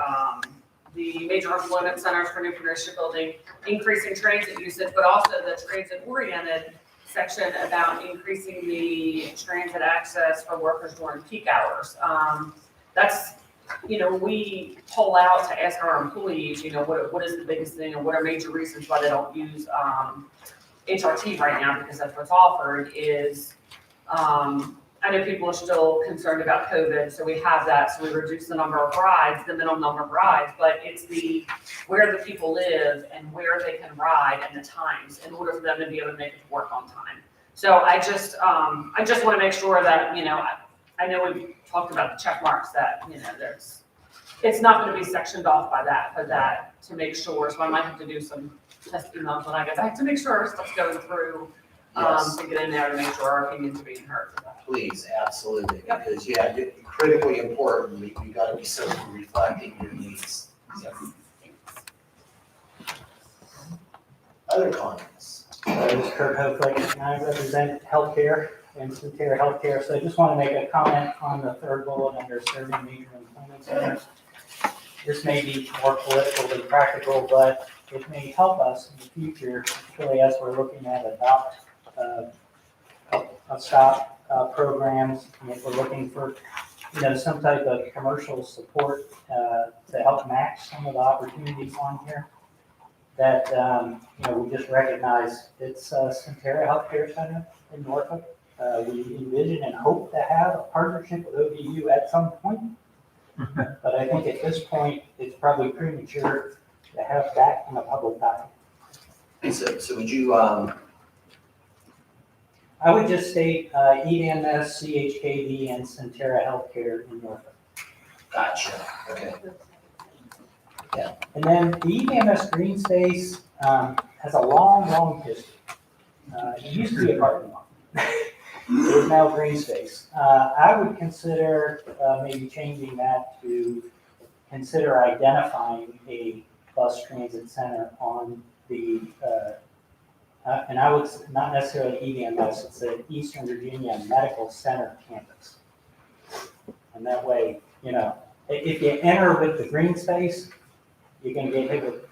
the major employment centers for Newport News Shipbuilding, increasing transit usage, but also the transit-oriented section about increasing the transit access for workers during peak hours. That's we pull out to ask our employees, what is the biggest thing, or what are major reasons why they don't use, HRT right now, because that's what's offered, is, I know people are still concerned about COVID, so we have that, so we reduce the number of rides, the minimum number of rides, but it's where the people live and where they can ride and the times in order for them to be able to make it to work on time. So I just want to make sure that, I know we've talked about the check marks that, it's not going to be sectioned off by that, but that to make sure, so I might have to do some test emails when I get back to make sure our stuff's going through, Yes. to get in there to make sure our opinions are being heard for that. Please, absolutely, because, yeah, critically important, we gotta be so reflecting your needs. So. Other comments? My name is Kurt Hoflich, and I represent healthcare and Centera Healthcare. So I just want to make a comment on the third bullet under serving major employment centers. This may be more political than practical, but it may help us in the future, particularly as we're looking at adopt stop programs, and if we're looking for, some type of commercial support to help match some of the opportunities on here. That, we just recognize it's Centera Healthcare Center in Norfolk. We envision and hope to have a partnership with ODU at some point. But I think at this point, it's probably premature to have that in a public document. So would you, I would just state EMS, CHKV, and Centera Healthcare in Norfolk. Gotcha, okay. Yeah. And then the EMS green space has a long history. It used to be a parking lot. It is now green space. I would consider maybe changing that to consider identifying a bus transit center on the, and I would not necessarily EMS, it's the Eastern Virginia Medical Center campus. And that way, if you enter with the green space, you're going to get hit with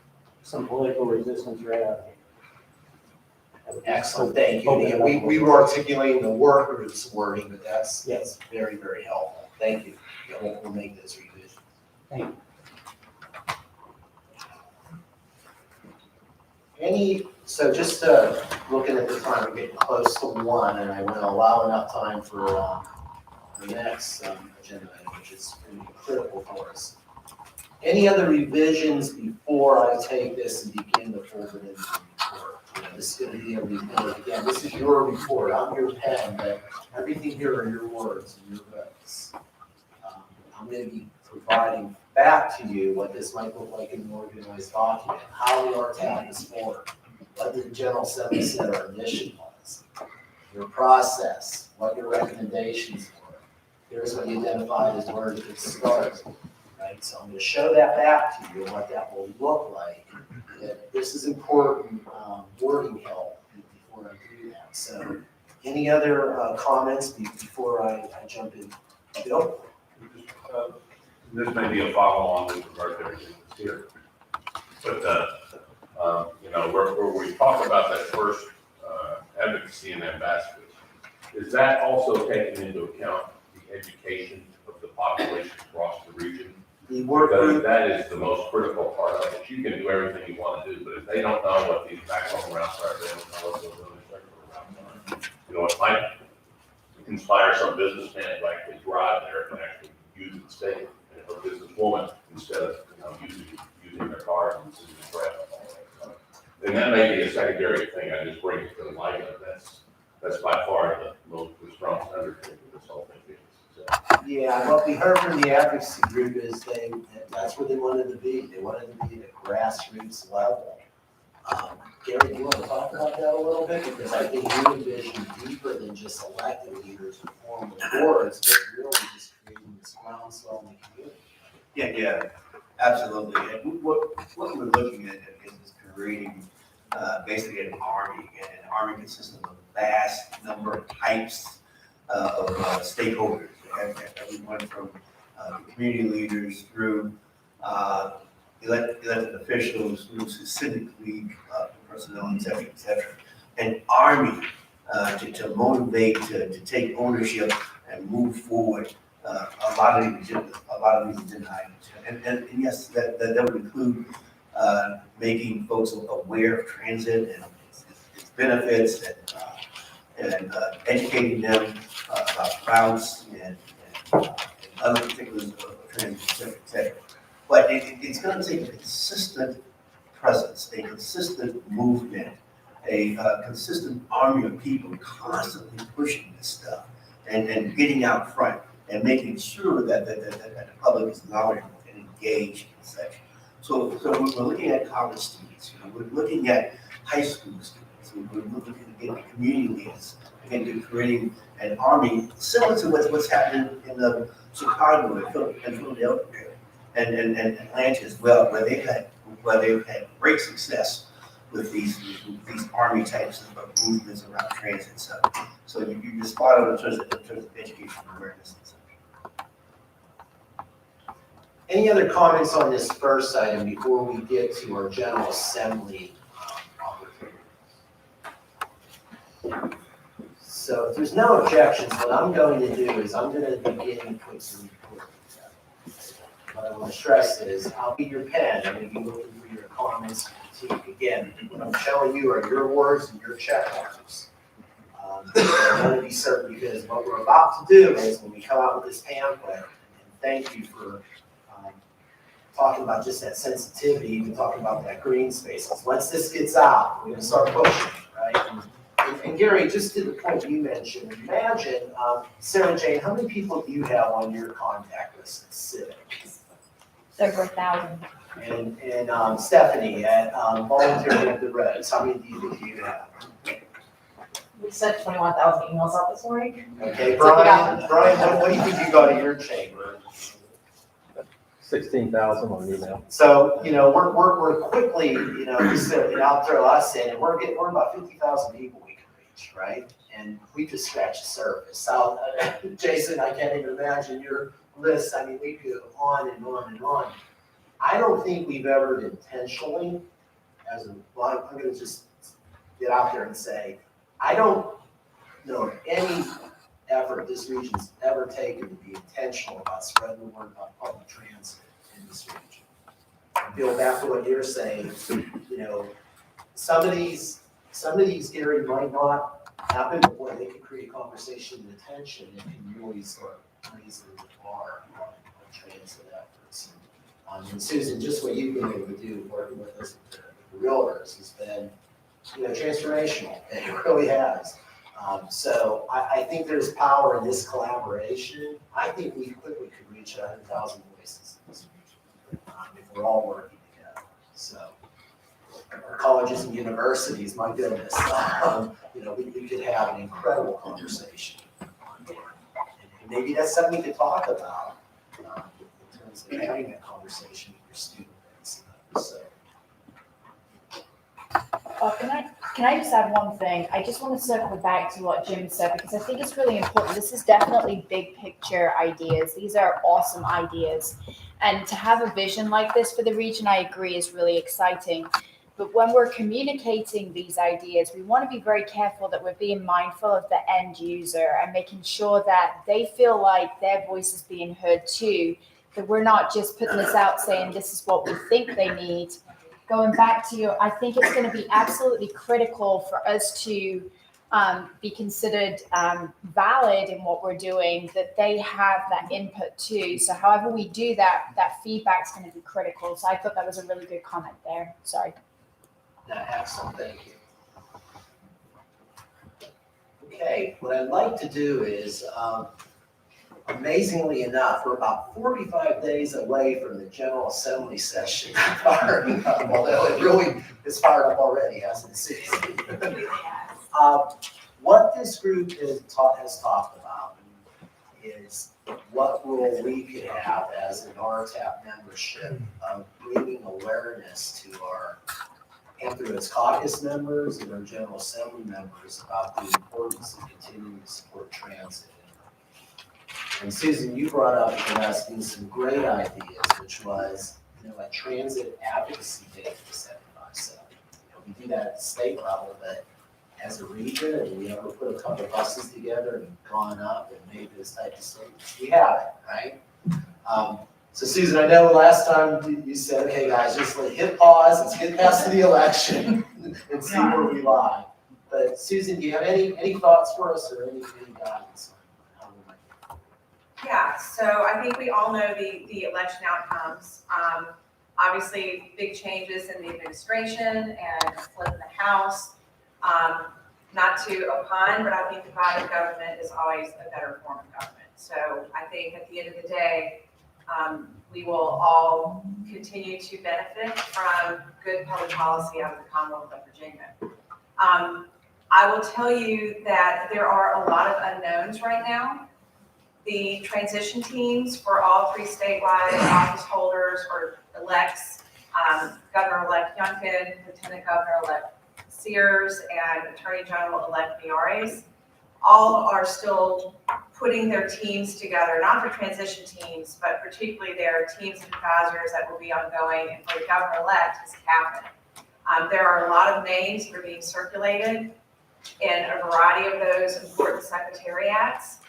some political resistance right out of here. Excellent, thank you. Yeah, we were articulating the workers wording, but that's very, very helpful. Thank you. Yeah, we'll make this revision. Thank you. So just looking at the time, we're getting close to 1, and I want to allow enough time for the next agenda item, which is going to be critical for us. Any other revisions before I take this and begin the full written report? This is going to be a report. Again, this is your report. I'm your pen, but everything here are your words and your votes. I'm going to be providing back to you what this might look like in an organized document, how the RTAP is formed, what the General Assembly said our mission was, your process, what your recommendations were. Here's what you identified as where to start. Right, so I'm going to show that back to you, what that will look like. This is important wording help before I do that. So, any other comments before I jump in? Bill? This may be a follow-on with regard to everything that's here. But, where we talk about that first advocacy and ambassadors, is that also taking into account the education of the population across the region? Because that is the most critical part of it. You can do everything you want to do, but if they don't know what these backbone routes are, they don't know what those other circular routes are. It might inspire some businessman to actually drive there and actually use the state, or businesswoman, instead of using their car and sitting in traffic. And that may be a secondary thing. I just bring it to the light of that's by far the strongest undertaking of this whole thing. Yeah, what we heard from the advocacy group is that's where they wanted to be. They wanted to be at a grassroots level. Gary, do you want to talk about that a little bit? Because I think you envision deeper than just elected leaders who form the boards, but really just creating this groundswell in the community. Yeah, absolutely. And what we're looking at is creating basically an army, and an army consists of a vast number of types of stakeholders. Everyone from the community leaders through elected officials, through civic league personnel, et cetera, et cetera. An army to motivate, to take ownership and move forward a lot of these agenda items. And yes, that would include making folks aware of transit and its benefits and educating them about routes and other particulars of transit, et cetera. But it's gonna take a consistent presence, a consistent movement, a consistent army of people constantly pushing this stuff and getting out front and making sure that the public is knowledgeable and engaged and such. So we're looking at college students, we're looking at high school students, we're looking at community leaders, again, we're creating an army similar to what's happening in Chicago and Philadelphia and Atlanta as well, where they've had great success with these army types of movements around transit. So you're spot on in terms of education and awareness and such. Any other comments on this first item before we get to our General Assembly opportunity? So if there's no objections, what I'm going to do is I'm going to begin to put some report together. What I want to stress is I'll be your pen. I'm going to be looking for your comments. Again, what I'm showing you are your words and your check marks. I want to be certain because what we're about to do is when we come out with this pamphlet, and thank you for talking about just that sensitivity, even talking about that green space. Because once this gets out, we're going to start pushing, right? And Gary, just to the point you mentioned, imagine, Sarah Jane, how many people do you have on your contact list at Civic? Over 1,000. And Stephanie at Volunteering at the Reds, how many do you think you have? We sent 21,000 emails out this morning. Okay, Brian, what do you think you got in your chamber? 16,000 on email. So, we're quickly, I'll throw us in, and we're about 50,000 people we can reach, right? And we just scratched the surface. So, Jason, I can't even imagine your list. I mean, we could go on and on and on. I don't think we've ever intentionally, I'm gonna just get out there and say, I don't know of any effort this region's ever taken to be intentional about spreading the word about public transit in this region. And Bill, back to what you're saying, some of these, Gary, might not happen, but boy, they can create conversation and attention and can really start raising the bar on transit efforts. And Susan, just what you've been able to do working with us with the realtors has been, transformational. It really has. So I think there's power in this collaboration. I think we quickly could reach 100,000 voices in this region if we're all working together. So our colleges and universities, my goodness, we could have an incredible conversation. And maybe that's something we could talk about in terms of having that conversation with your student base. So. Can I just add one thing? I just want to circle back to what Jim said because I think it's really important. This is definitely big picture ideas. These are awesome ideas. And to have a vision like this for the region, I agree, is really exciting. But when we're communicating these ideas, we want to be very careful that we're being mindful of the end user and making sure that they feel like their voice is being heard too, that we're not just putting this out saying this is what we think they need. Going back to you, I think it's going to be absolutely critical for us to be considered valid in what we're doing, that they have that input too. So however we do that, that feedback is going to be critical. So I thought that was a really good comment there. Sorry. Excellent, thank you. Okay, what I'd like to do is, amazingly enough, we're about 45 days away from the General Assembly session firing up, although it really is fired up already, hasn't it? What this group has talked about is what role we could have as an RTAP membership of bringing awareness to our Anthropos Caucus members and our General Assembly members about the importance of continuing to support transit. And Susan, you brought up for us some great ideas, which was, a transit advocacy day for 75-7. We do that at the state level, but as a region? Have we ever put a couple buses together and gone up and made this type of savings? We haven't, right? So Susan, I know last time you said, okay, guys, just like hit pause, let's get past the election and see where we lie. But Susan, do you have any thoughts for us or any guidance on how we might? Yeah, so I think we all know the election outcomes. Obviously, big changes in the administration and a flip in the House. Not to opine, but I think divided government is always a better form of government. So I think at the end of the day, we will all continue to benefit from good public policy out of the Commonwealth of Virginia. I will tell you that there are a lot of unknowns right now. The transition teams for all three statewide office holders or elects, Governor-elect Youngkin, Lieutenant Governor-elect Sears, and Attorney General-elect Miyares, all are still putting their teams together, not for transition teams, but particularly their teams of advisors that will be ongoing, and for the governor-elect, his cabinet. There are a lot of names that are being circulated in a variety of those important secretariats.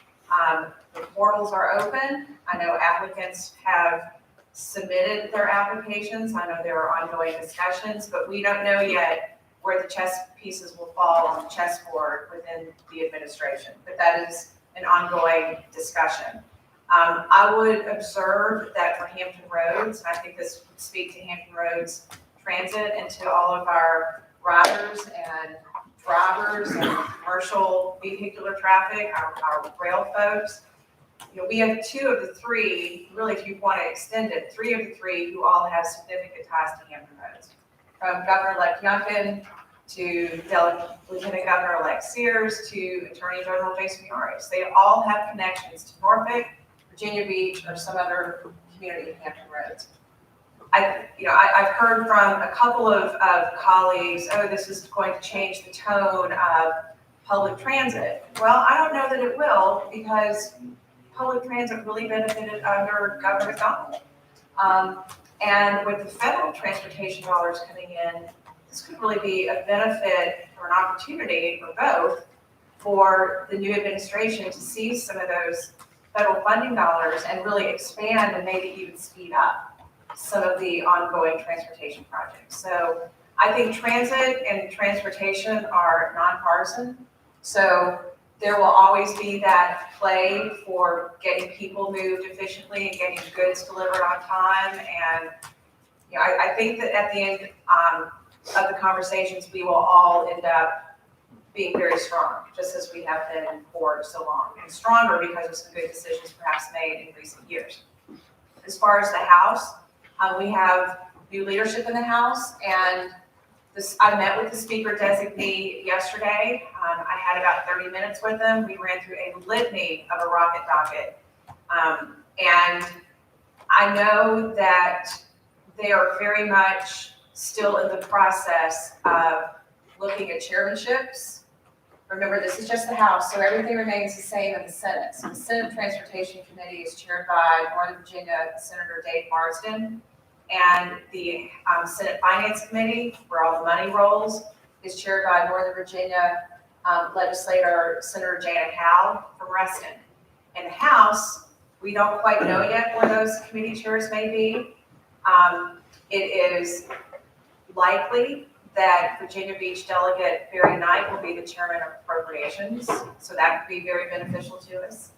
The portals are open. I know applicants have submitted their applications. I know there are ongoing discussions, but we don't know yet where the chess pieces will fall on the chessboard within the administration. But that is an ongoing discussion. I would observe that for Hampton Roads, and I think this would speak to Hampton Roads Transit and to all of our riders and drivers and commercial vehicular traffic, our rail folks. You know, we have two of the three, really if you want to extend it, three of the three who all have significant ties to Hampton Roads. From Governor-elect Youngkin to Lieutenant Governor-elect Sears to Attorney General Jason Miyares. They all have connections to Norfolk, Virginia Beach, or some other community in Hampton Roads. I've heard from a couple of colleagues, oh, this is going to change the tone of public transit. Well, I don't know that it will, because public transit really benefited under Governor McDonald. And with the federal transportation dollars coming in, this could really be a benefit or an opportunity for both for the new administration to seize some of those federal funding dollars and really expand and maybe even speed up some of the ongoing transportation projects. So I think transit and transportation are nonpartisan. So there will always be that play for getting people moved efficiently and getting goods delivered on time. And I think that at the end of the conversations, we will all end up being very strong, just as we have been for so long, and stronger because of some good decisions perhaps made in recent years. As far as the House, we have new leadership in the House, and I met with the Speaker designee yesterday. I had about 30 minutes with him. We ran through a litany of a rocket docket. And I know that they are very much still in the process of looking at chairmanships. Remember, this is just the House, so everything remains the same in the Senate. So the Senate Transportation Committee is chaired by Northern Virginia Senator Dave Marsden. And the Senate Finance Committee, where all the money rolls, is chaired by Northern Virginia Legislator Senator Janet Howe from Reston. In the House, we don't quite know yet where those committee chairs may be. It is likely that Virginia Beach Delegate Barry Knight will be the chairman of appropriations, so that could be very beneficial to us.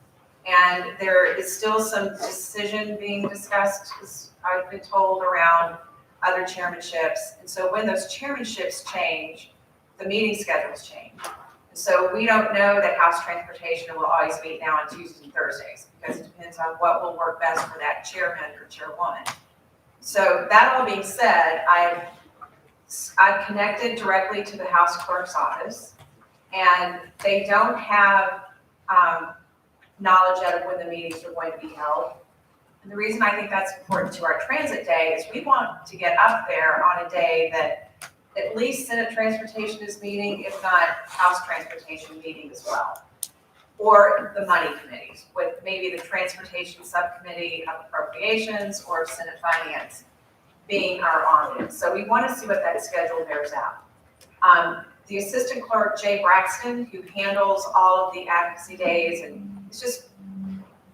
And there is still some decision being discussed, as I've been told, around other chairmanships. And so when those chairmanships change, the meeting schedules change. And so we don't know that House Transportation will always meet now on Tuesdays and Thursdays, because it depends on what will work best for that chairman or chairwoman. So that all being said, I've connected directly to the House Clerk's office, and they don't have knowledge yet of when the meetings are going to be held. And the reason I think that's important to our transit day is we want to get up there on a day that at least Senate Transportation is meeting, if not House Transportation meeting as well. Or the money committees, with maybe the Transportation Subcommittee of Appropriations or Senate Finance being our audience. So we want to see what that schedule bears out. the assistant clerk, Jay Braxton, who handles all of the advocacy days, and it's just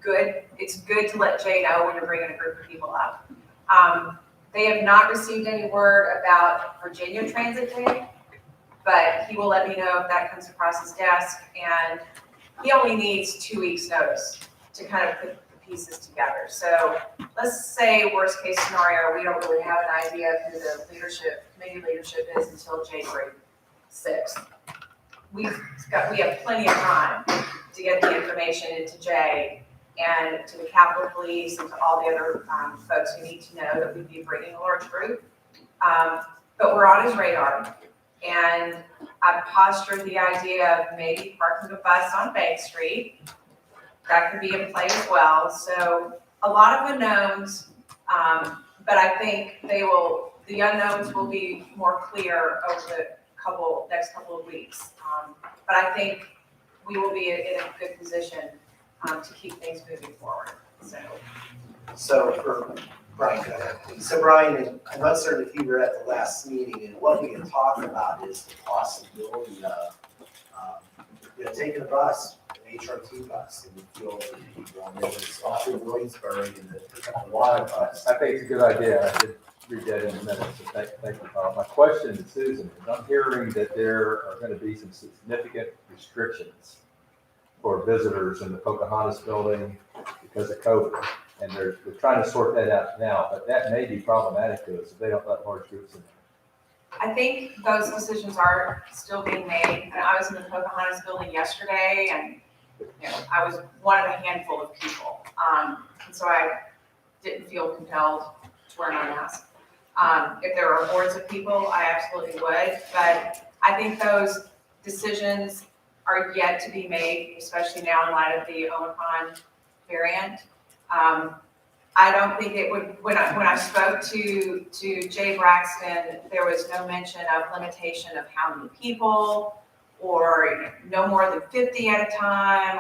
good. It's good to let Jay know when you're bringing a group of people up. They have not received any word about Virginia Transit Day, but he will let me know if that comes across his desk, and he only needs 2 weeks' notice to kind of put the pieces together. So let's say worst case scenario, we don't really have an idea of who the committee leadership is until January 6th. We have plenty of time to get the information into Jay and to the Capitol Police and to all the other folks who need to know that we'd be bringing a large group. But we're on his radar. And I've postured the idea of maybe parking a bus on Bank Street. That could be in play as well. So a lot of unknowns, but I think the unknowns will be more clear over the next couple of weeks. But I think we will be in a good position to keep things moving forward. So for Brian, go ahead, please. So Brian, I'm not certain if you were at the last meeting, and what we had talked about is the possibility of, taking a bus, an HRT bus, and the field for people, and then it's off in Williamsburg and the water bus. I think it's a good idea. I did read that in a minute, so thank you, Carl. My question to Susan is, I'm hearing that there are going to be some significant restrictions for visitors in the Pocahontas building because of COVID. And they're trying to sort that out now, but that may be problematic to us if they don't let large groups in. I think those decisions are still being made. And I was in the Pocahontas building yesterday, and I was one of a handful of people. And so I didn't feel compelled to wear my mask. If there were hordes of people, I absolutely would. But I think those decisions are yet to be made, especially now in light of the Omicron variant. I don't think it would, when I spoke to Jay Braxton, there was no mention of limitation of how many people or no more than 50 at a time,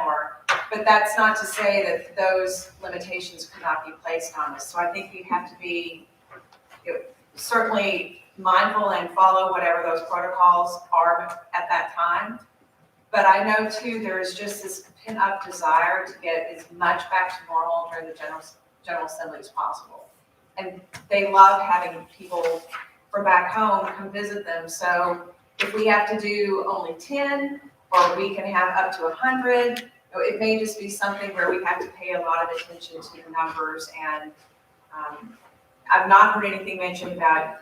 but that's not to say that those limitations could not be placed on us. So I think we have to be certainly mindful and follow whatever those protocols are at that time. But I know too, there is just this pent-up desire to get as much back to normal during the General Assembly as possible. And they love having people from back home come visit them. So if we have to do only 10, or we can have up to 100, it may just be something where we have to pay a lot of attention to the numbers. And I've not heard anything mentioned about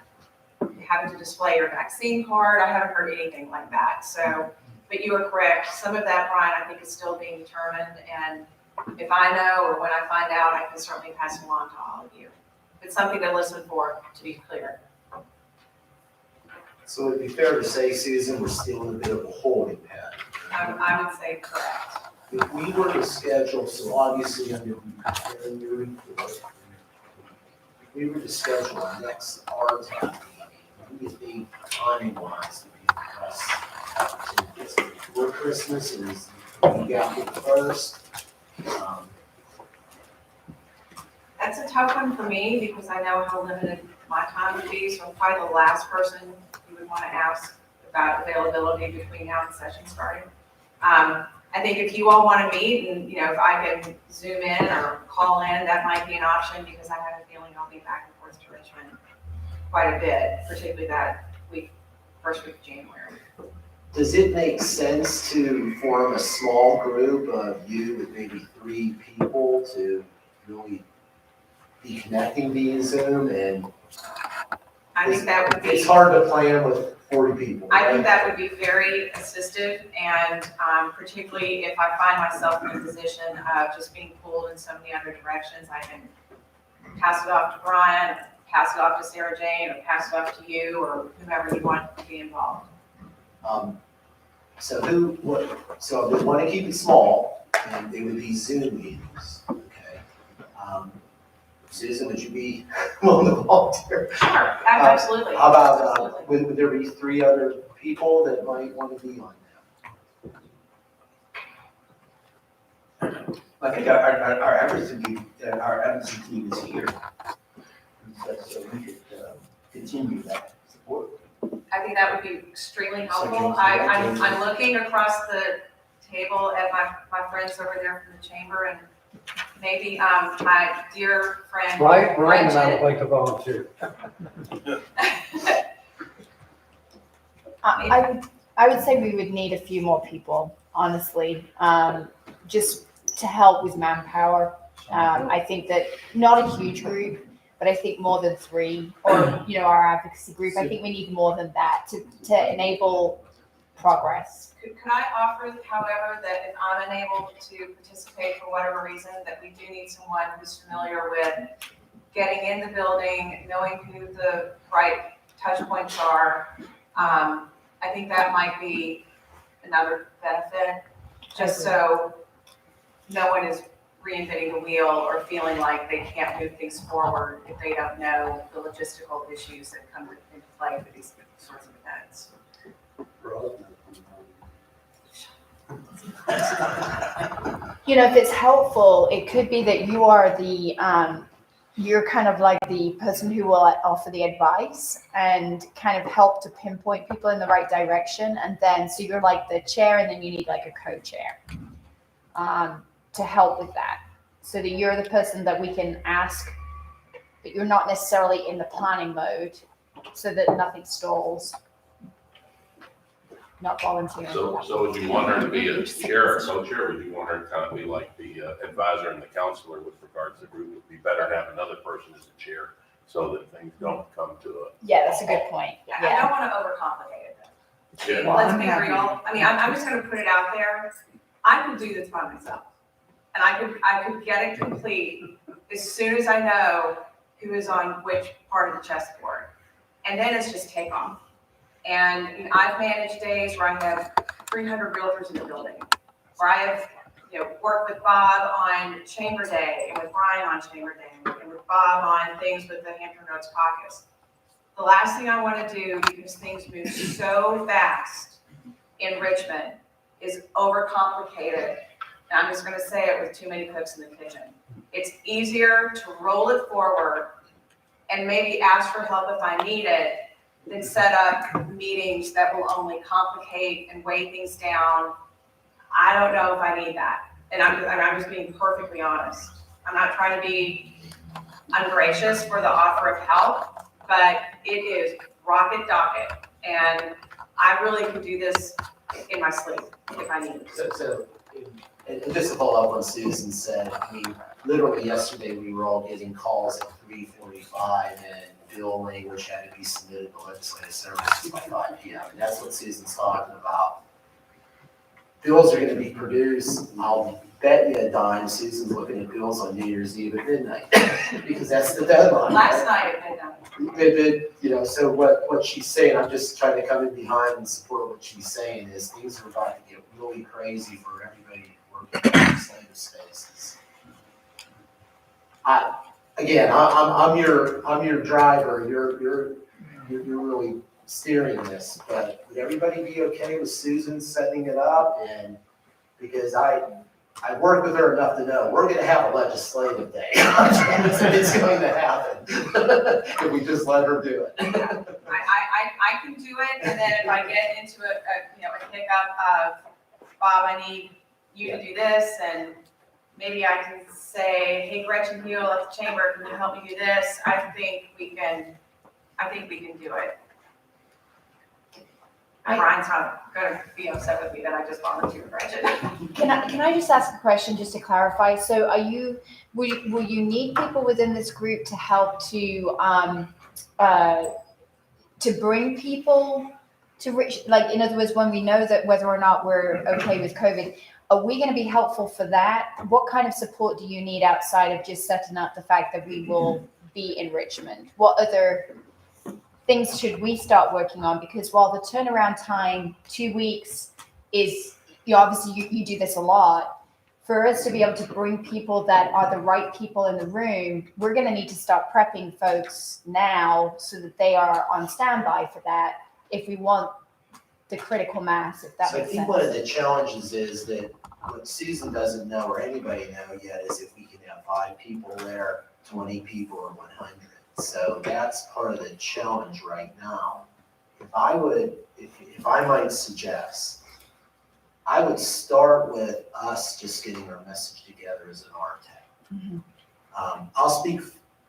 having to display your vaccine card. I haven't heard anything like that. So, but you are correct. Some of that, Brian, I think is still being determined. And if I know, or when I find out, I can certainly pass it along to all of you. It's something to listen for, to be clear. So it'd be fair to say, Susan, we're still in a bit of a holding pattern. I would say correct. If we were to schedule, so obviously I'm going to be preparing your report. If we were to schedule our next RTAP meeting, what do you think timing-wise would be the best opportunities? Before Christmas, or is the week after the first? That's a tough one for me because I know how limited my time would be. So I'm probably the last person you would want to ask about availability between now and session starting. I think if you all want to meet and, if I can Zoom in or call in, that might be an option because I have a feeling I'll be back and forth to Richmond quite a bit, particularly that first week of January. Does it make sense to form a small group of you with maybe 3 people to really be connecting via Zoom? And I think that would be. It's hard to plan with 40 people. I think that would be very assistive, and particularly if I find myself in a position of just being pulled in so many other directions, I can pass it off to Brian, pass it off to Sarah Jane, or pass it off to you, or whomever you want to be involved. So they want to keep it small, and they would be Zoom meetings, okay? Susan, would you be willing to volunteer? Sure, absolutely. How about, would there be 3 other people that might want to be on that? I think our advocacy team is here. So we could continue that support. I think that would be extremely So helpful. James, I'm looking across the table at my friends over there from the chamber, and maybe, my dear friend. Brian and I Gretchen. would like to volunteer. I would say we would need a few more people, honestly, just to help with manpower. I think that not a huge group, but I think more than 3, or, you know, our advocacy group, I think we need more than that to enable progress. Could I offer, however, that if I'm unable to participate for whatever reason, that we do need someone who's familiar with getting in the building, knowing who the right touch points are. I think that might be another benefit, just so no one is reinventing the wheel or feeling like they can't move things forward if they don't know the logistical issues that come into play for these sorts of events. You know, if it's helpful, it could be that you are you're kind of like the person who will offer the advice and kind of help to pinpoint people in the right direction. And then, so you're like the chair, and then you need like a co-chair to help with that. So that you're the person that we can ask, but you're not necessarily in the planning mode, so that nothing stalls. Not volunteering. So would you want her to be a chair or co-chair, or would you want her to kind of be like the advisor and the counselor with regards to the group? It would be better to have another person as a chair so that things don't come to a. Yeah, that's a good point. I Yeah. don't want to overcomplicate it though. Yeah. Let's be real. I mean, I'm just gonna put it out there. I could do this by myself. And I could get it complete as soon as I know who is on which part of the chessboard. And then it's just take off. And you know, I've managed days where I have 300 realtors in the building, where I have, you know, worked with Bob on Chamber Day, and with Brian on Chamber Day, and with Bob on things with the Hampton Roads Caucus. The last thing I want to do, because things move so fast in Richmond, is overcomplicate it. And I'm just going to say it with too many cooks in the kitchen. It's easier to roll it forward and maybe ask for help if I need it, than set up meetings that will only complicate and weigh things down. I don't know if I need that. And I'm just being perfectly honest. I'm not trying to be ungracious for the offer of help, but it is rocket docket. And I really could do this in my sleep if I need to. And just to follow up on Susan said, I mean, literally yesterday, we were all getting calls at 3:45 and bill language had to be submitted to legislative services by 5 p.m. And that's what Susan's talking about. Bills are gonna be produced, I'll bet you a dime, Susan's looking at bills on New Year's Eve at midnight, because that's the deadline. Last night at midnight. You know, so what she's saying, I'm just trying to come in behind and support what she's saying, is things are about to get really crazy for everybody working in legislative spaces. I'm your driver, you're really steering this, but would everybody be okay with Susan setting it up? And because I worked with her enough to know, we're gonna have a legislative day. It's going to happen, if we just let her do it. I can do it, and then if I get into a hiccup of, Bob, I need you to do this, and maybe I can say, hey, Gretchen Heal at the chamber, can you help me do this? I think we can do it. Brian's not gonna be upset with me that I just volunteered Gretchen. Can I just ask a question just to clarify? So will you need people within this group to help to bring people to like, in other words, when we know that whether or not we're okay with COVID, are we going to be helpful for that? What kind of support do you need outside of just setting up the fact that we will be in Richmond? What other things should we start working on? Because while the turnaround time, 2 weeks, is, obviously you do this a lot, for us to be able to bring people that are the right people in the room, we're going to need to start prepping folks now so that they are on standby for that if we want the critical mass, if that So I makes think sense. one of the challenges is that what Susan doesn't know, or anybody know yet, is if we can have 5 people there, 20 people, or 100. So that's part of the challenge right now, if I might suggest, I would start with us just getting our message together as an RTAP. I'll speak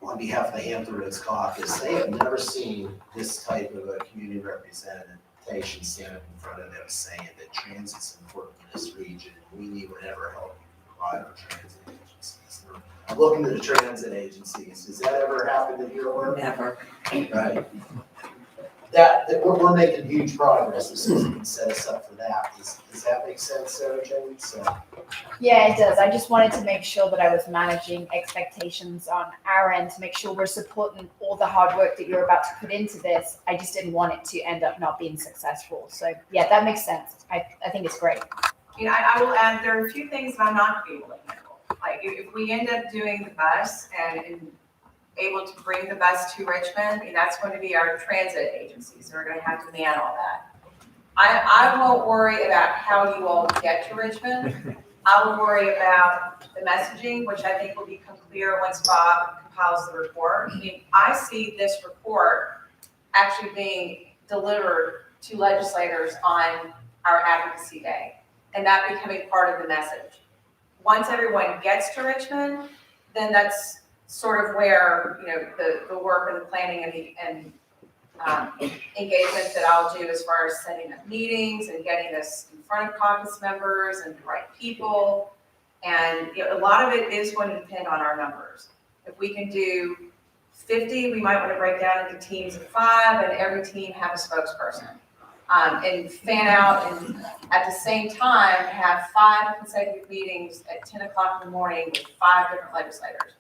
on behalf of the Hampton Roads Caucus. They have never seen this type of a community representation stand up in front of them saying that transit's important in this region, and we need whatever help you can provide our transit agencies. I'm looking to the transit agencies. Has that ever happened in your work? Never. Right. That we're making huge progress. This can set us up for that. Does that make sense, Sarah Jane? So. Yeah, it does. I just wanted to make sure that I was managing expectations on our end to make sure we're supporting all the hard work that you're about to put into this. I just didn't want it to end up not being successful. So yeah, that makes sense. I think it's great. You know, I will add, there are a few things that I'm not going to be able to handle. Like if we end up doing the bus and able to bring the bus to Richmond, I mean, that's going to be our transit agencies. They're going to have to man all that. I won't worry about how you all get to Richmond. I will worry about the messaging, which I think will become clear once Bob compiles the report. I mean, I see this report actually being delivered to legislators on our Advocacy Day, and that becoming part of the message. Once everyone gets to Richmond, then that's sort of where, you know, the work and the planning and engagement that I'll do as far as setting up meetings and getting this in front of caucus members and the right people. And you know, a lot of it is going to depend on our numbers. If we can do 50, we might want to break down into teams of 5 and every team have a spokesperson. And fan out and at the same time have 5 consecutive meetings at 10 o'clock in the morning with 5 different legislators.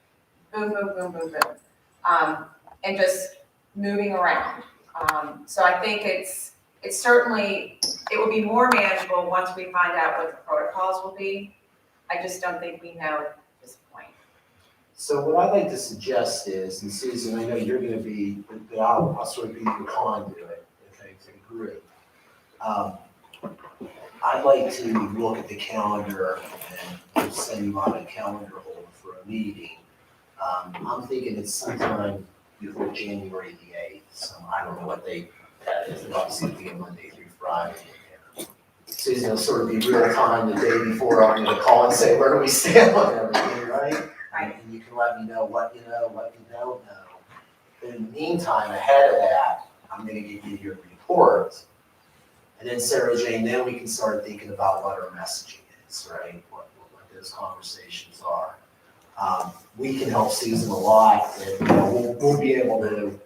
Boom, boom, boom, boom, boom. And just moving around. So I think it's certainly, it will be more manageable once we find out what the protocols will be. I just don't think we know at this point. So what I'd like to suggest is, and Susan, I know you're gonna be, but I'll sort of be your conduit, okay, to the group. I'd like to look at the calendar and send you on a calendar hold for a meeting. I'm thinking it's sometime before January the 8th, so I don't know what date that is. It'll obviously be a Monday through Friday. Susan will sort of be real time the day before. I'm gonna call and say, where do we stand on everything, right? Right. And you can let me know what you know, what you don't know. But in the meantime, ahead of that, I'm gonna give you your report. And then Sarah Jane, then we can start thinking about what our messaging is, right? What those conversations are. We can help Susan a lot, and we'll be able to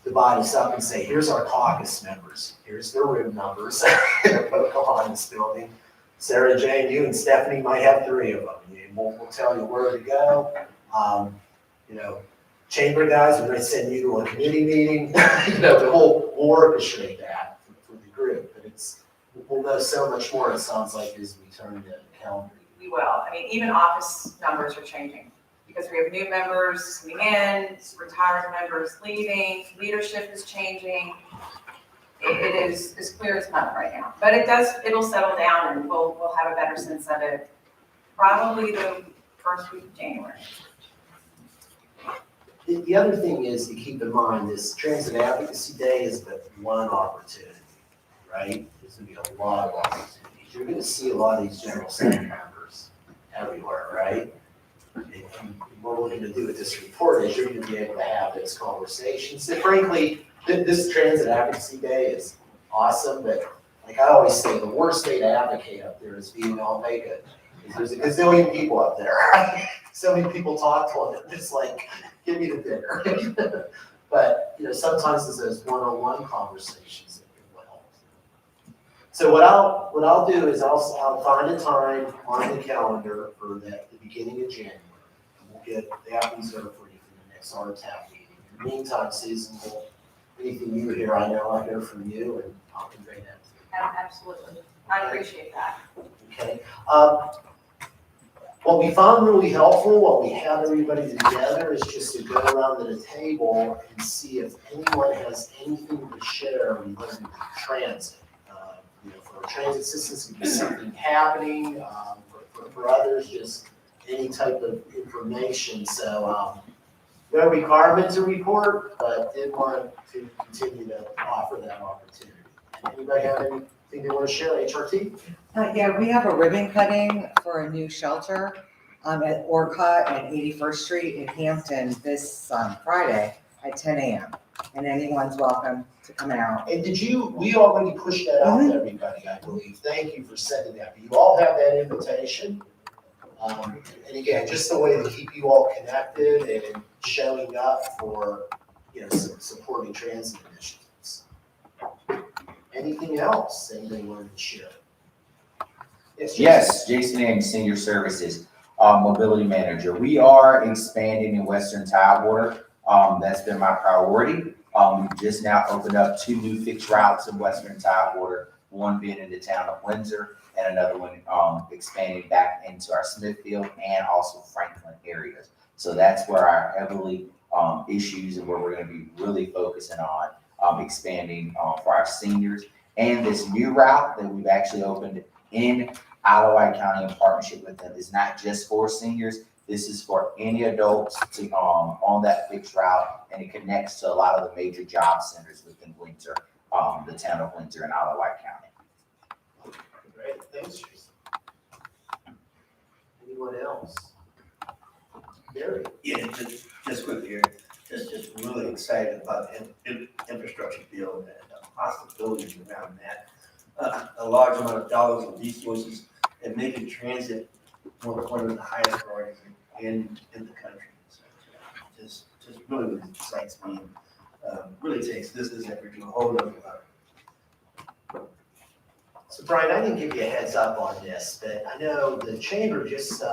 divide us up and say, here's our caucus members, here's their room numbers in the Pocahontas building. Sarah Jane, you and Stephanie might have 3 of them. And we'll tell you where to go. Chamber guys, we're going to send you to a committee meeting. We'll orchestrate that for the group. But we'll know so much more, it sounds like, as we turn the calendar. We will. I mean, even office numbers are changing because we have new members coming in, retired members leaving, leadership is changing. It is as clear as mud right now, but it'll settle down and we'll have a better sense of it probably the first week of January. The other thing is to keep in mind, this Transit Advocacy Day is but one opportunity, right? There's going to be a lot of opportunities. You're going to see a lot of these general assembly members everywhere, right? And what we're going to do with this report is you're going to be able to have those conversations. And frankly, this Transit Advocacy Day is awesome, but like I always say, the worst day to advocate up there is being all naked. There's a gazillion people up there, right? So many people talk to them, it's like, give me the dinner. But sometimes it's those one-on-one conversations that will help. So what I'll do is I'll find a time on the calendar for the beginning of January. We'll get that reserved for you for the next RTAP meeting. In the meantime, Susan, anything you hear, I know I hear from you, and I'll convey that to you. Absolutely. I appreciate that. Okay. What we found really helpful, what we had everybody together, is just to go around to the table and see if anyone has anything to share regarding transit. For our transit systems, it could be something happening. For others, just any type of information. So, No requirement to report, but did want to continue to offer that opportunity. Anybody have anything they want to share, HRT? Yeah, we have a ribbon cutting for a new shelter at Orcutt and 81st Street in Hampton this Friday at 10 a.m. And anyone's welcome to come out. And we already pushed that out to everybody, I believe. Thank you for sending that. But you all have that invitation. And again, just a way to keep you all connected and showing up for, supporting transit initiatives. Anything else anybody wanted to share? Yes, Jason Ames, Senior Services, Mobility Manager. We are expanding in Western Tidewater. That's been my priority. We just now opened up 2 new fixed routes in Western Tidewater, one being in the town of Windsor and another one expanding back into our Smithfield and also Franklin areas. So that's where our heavily issues and where we're going to be really focusing on expanding for our seniors. And this new route that we've actually opened in Alawite County in partnership with them is not just for seniors. This is for any adults to on that fixed route, and it connects to a lot of the major job centers within Windsor, the town of Windsor and Alawite County. Great, thanks, Jason. Anyone else? Gary? Yeah, just quickly here, just really excited about the infrastructure bill and the possibilities around that. A large amount of dollars and resources and making transit one of the highest priorities in the country. So, just really excites me. Really takes this effort to a whole nother level. So Brian, I didn't give you a heads up on this, but I know the chamber just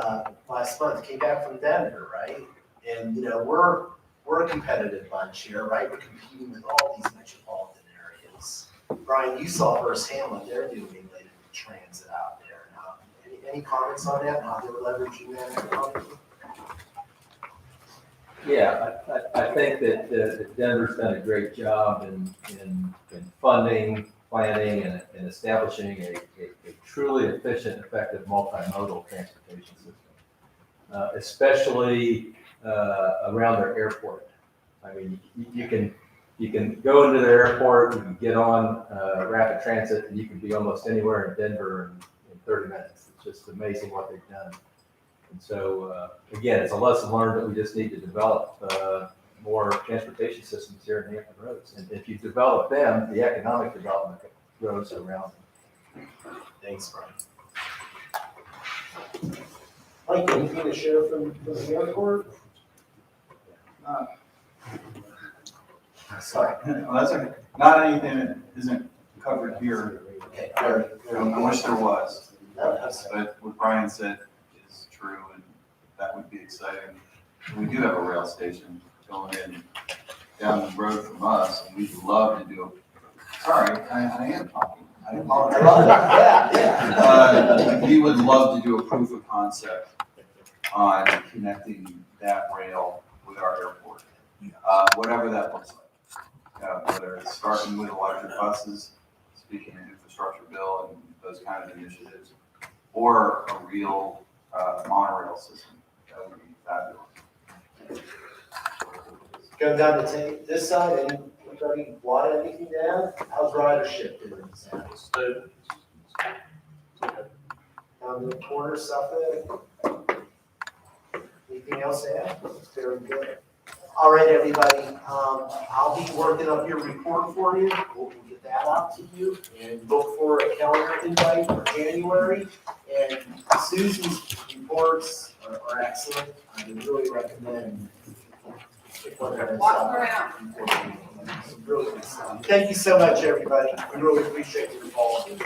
last month came back from Denver, right? And we're a competitive bunch here, right? We're competing with all these metropolitan areas. Brian, you saw firsthand what they're doing related to transit out there. Any comments on that? How they're leveraging that? Yeah, I think that Denver's done a great job in funding, planning, and establishing a truly efficient, effective multimodal transportation system, especially around their airport. I mean, you can go into their airport, you can get on rapid transit, and you can be almost anywhere in Denver in 30 minutes. It's just amazing what they've done. And so, again, it's a lesson learned that we just need to develop more transportation systems here in Hampton Roads. And if you develop them, the economic development grows around them. Thanks, Brian. Mike, anything to share from the airport? Sorry. Well, that's okay. Not anything that isn't covered here. Okay. I wish there was. That's But what Brian said is true, and that would be exciting. We do have a rail station going in down the road from us, and we'd love to do a, sorry, I am talking. I apologize. We would love to do a proof of concept on connecting that rail with our airport, whatever that looks like. Whether it's starting with electric buses, speaking of infrastructure bill and those kind of initiatives, or a real monorail system. That would be fabulous. Go down to this side, anybody want anything to add? How's ridership doing? Down the corner, Suffolk? Anything else to add? Very good. All right, everybody, I'll be working up your report for you. We'll get that out to you and look for a calendar invite for January. And Susan's reports are excellent. I would really recommend. Walk around. Really good stuff. Thank you so much, everybody. We really appreciate your involvement.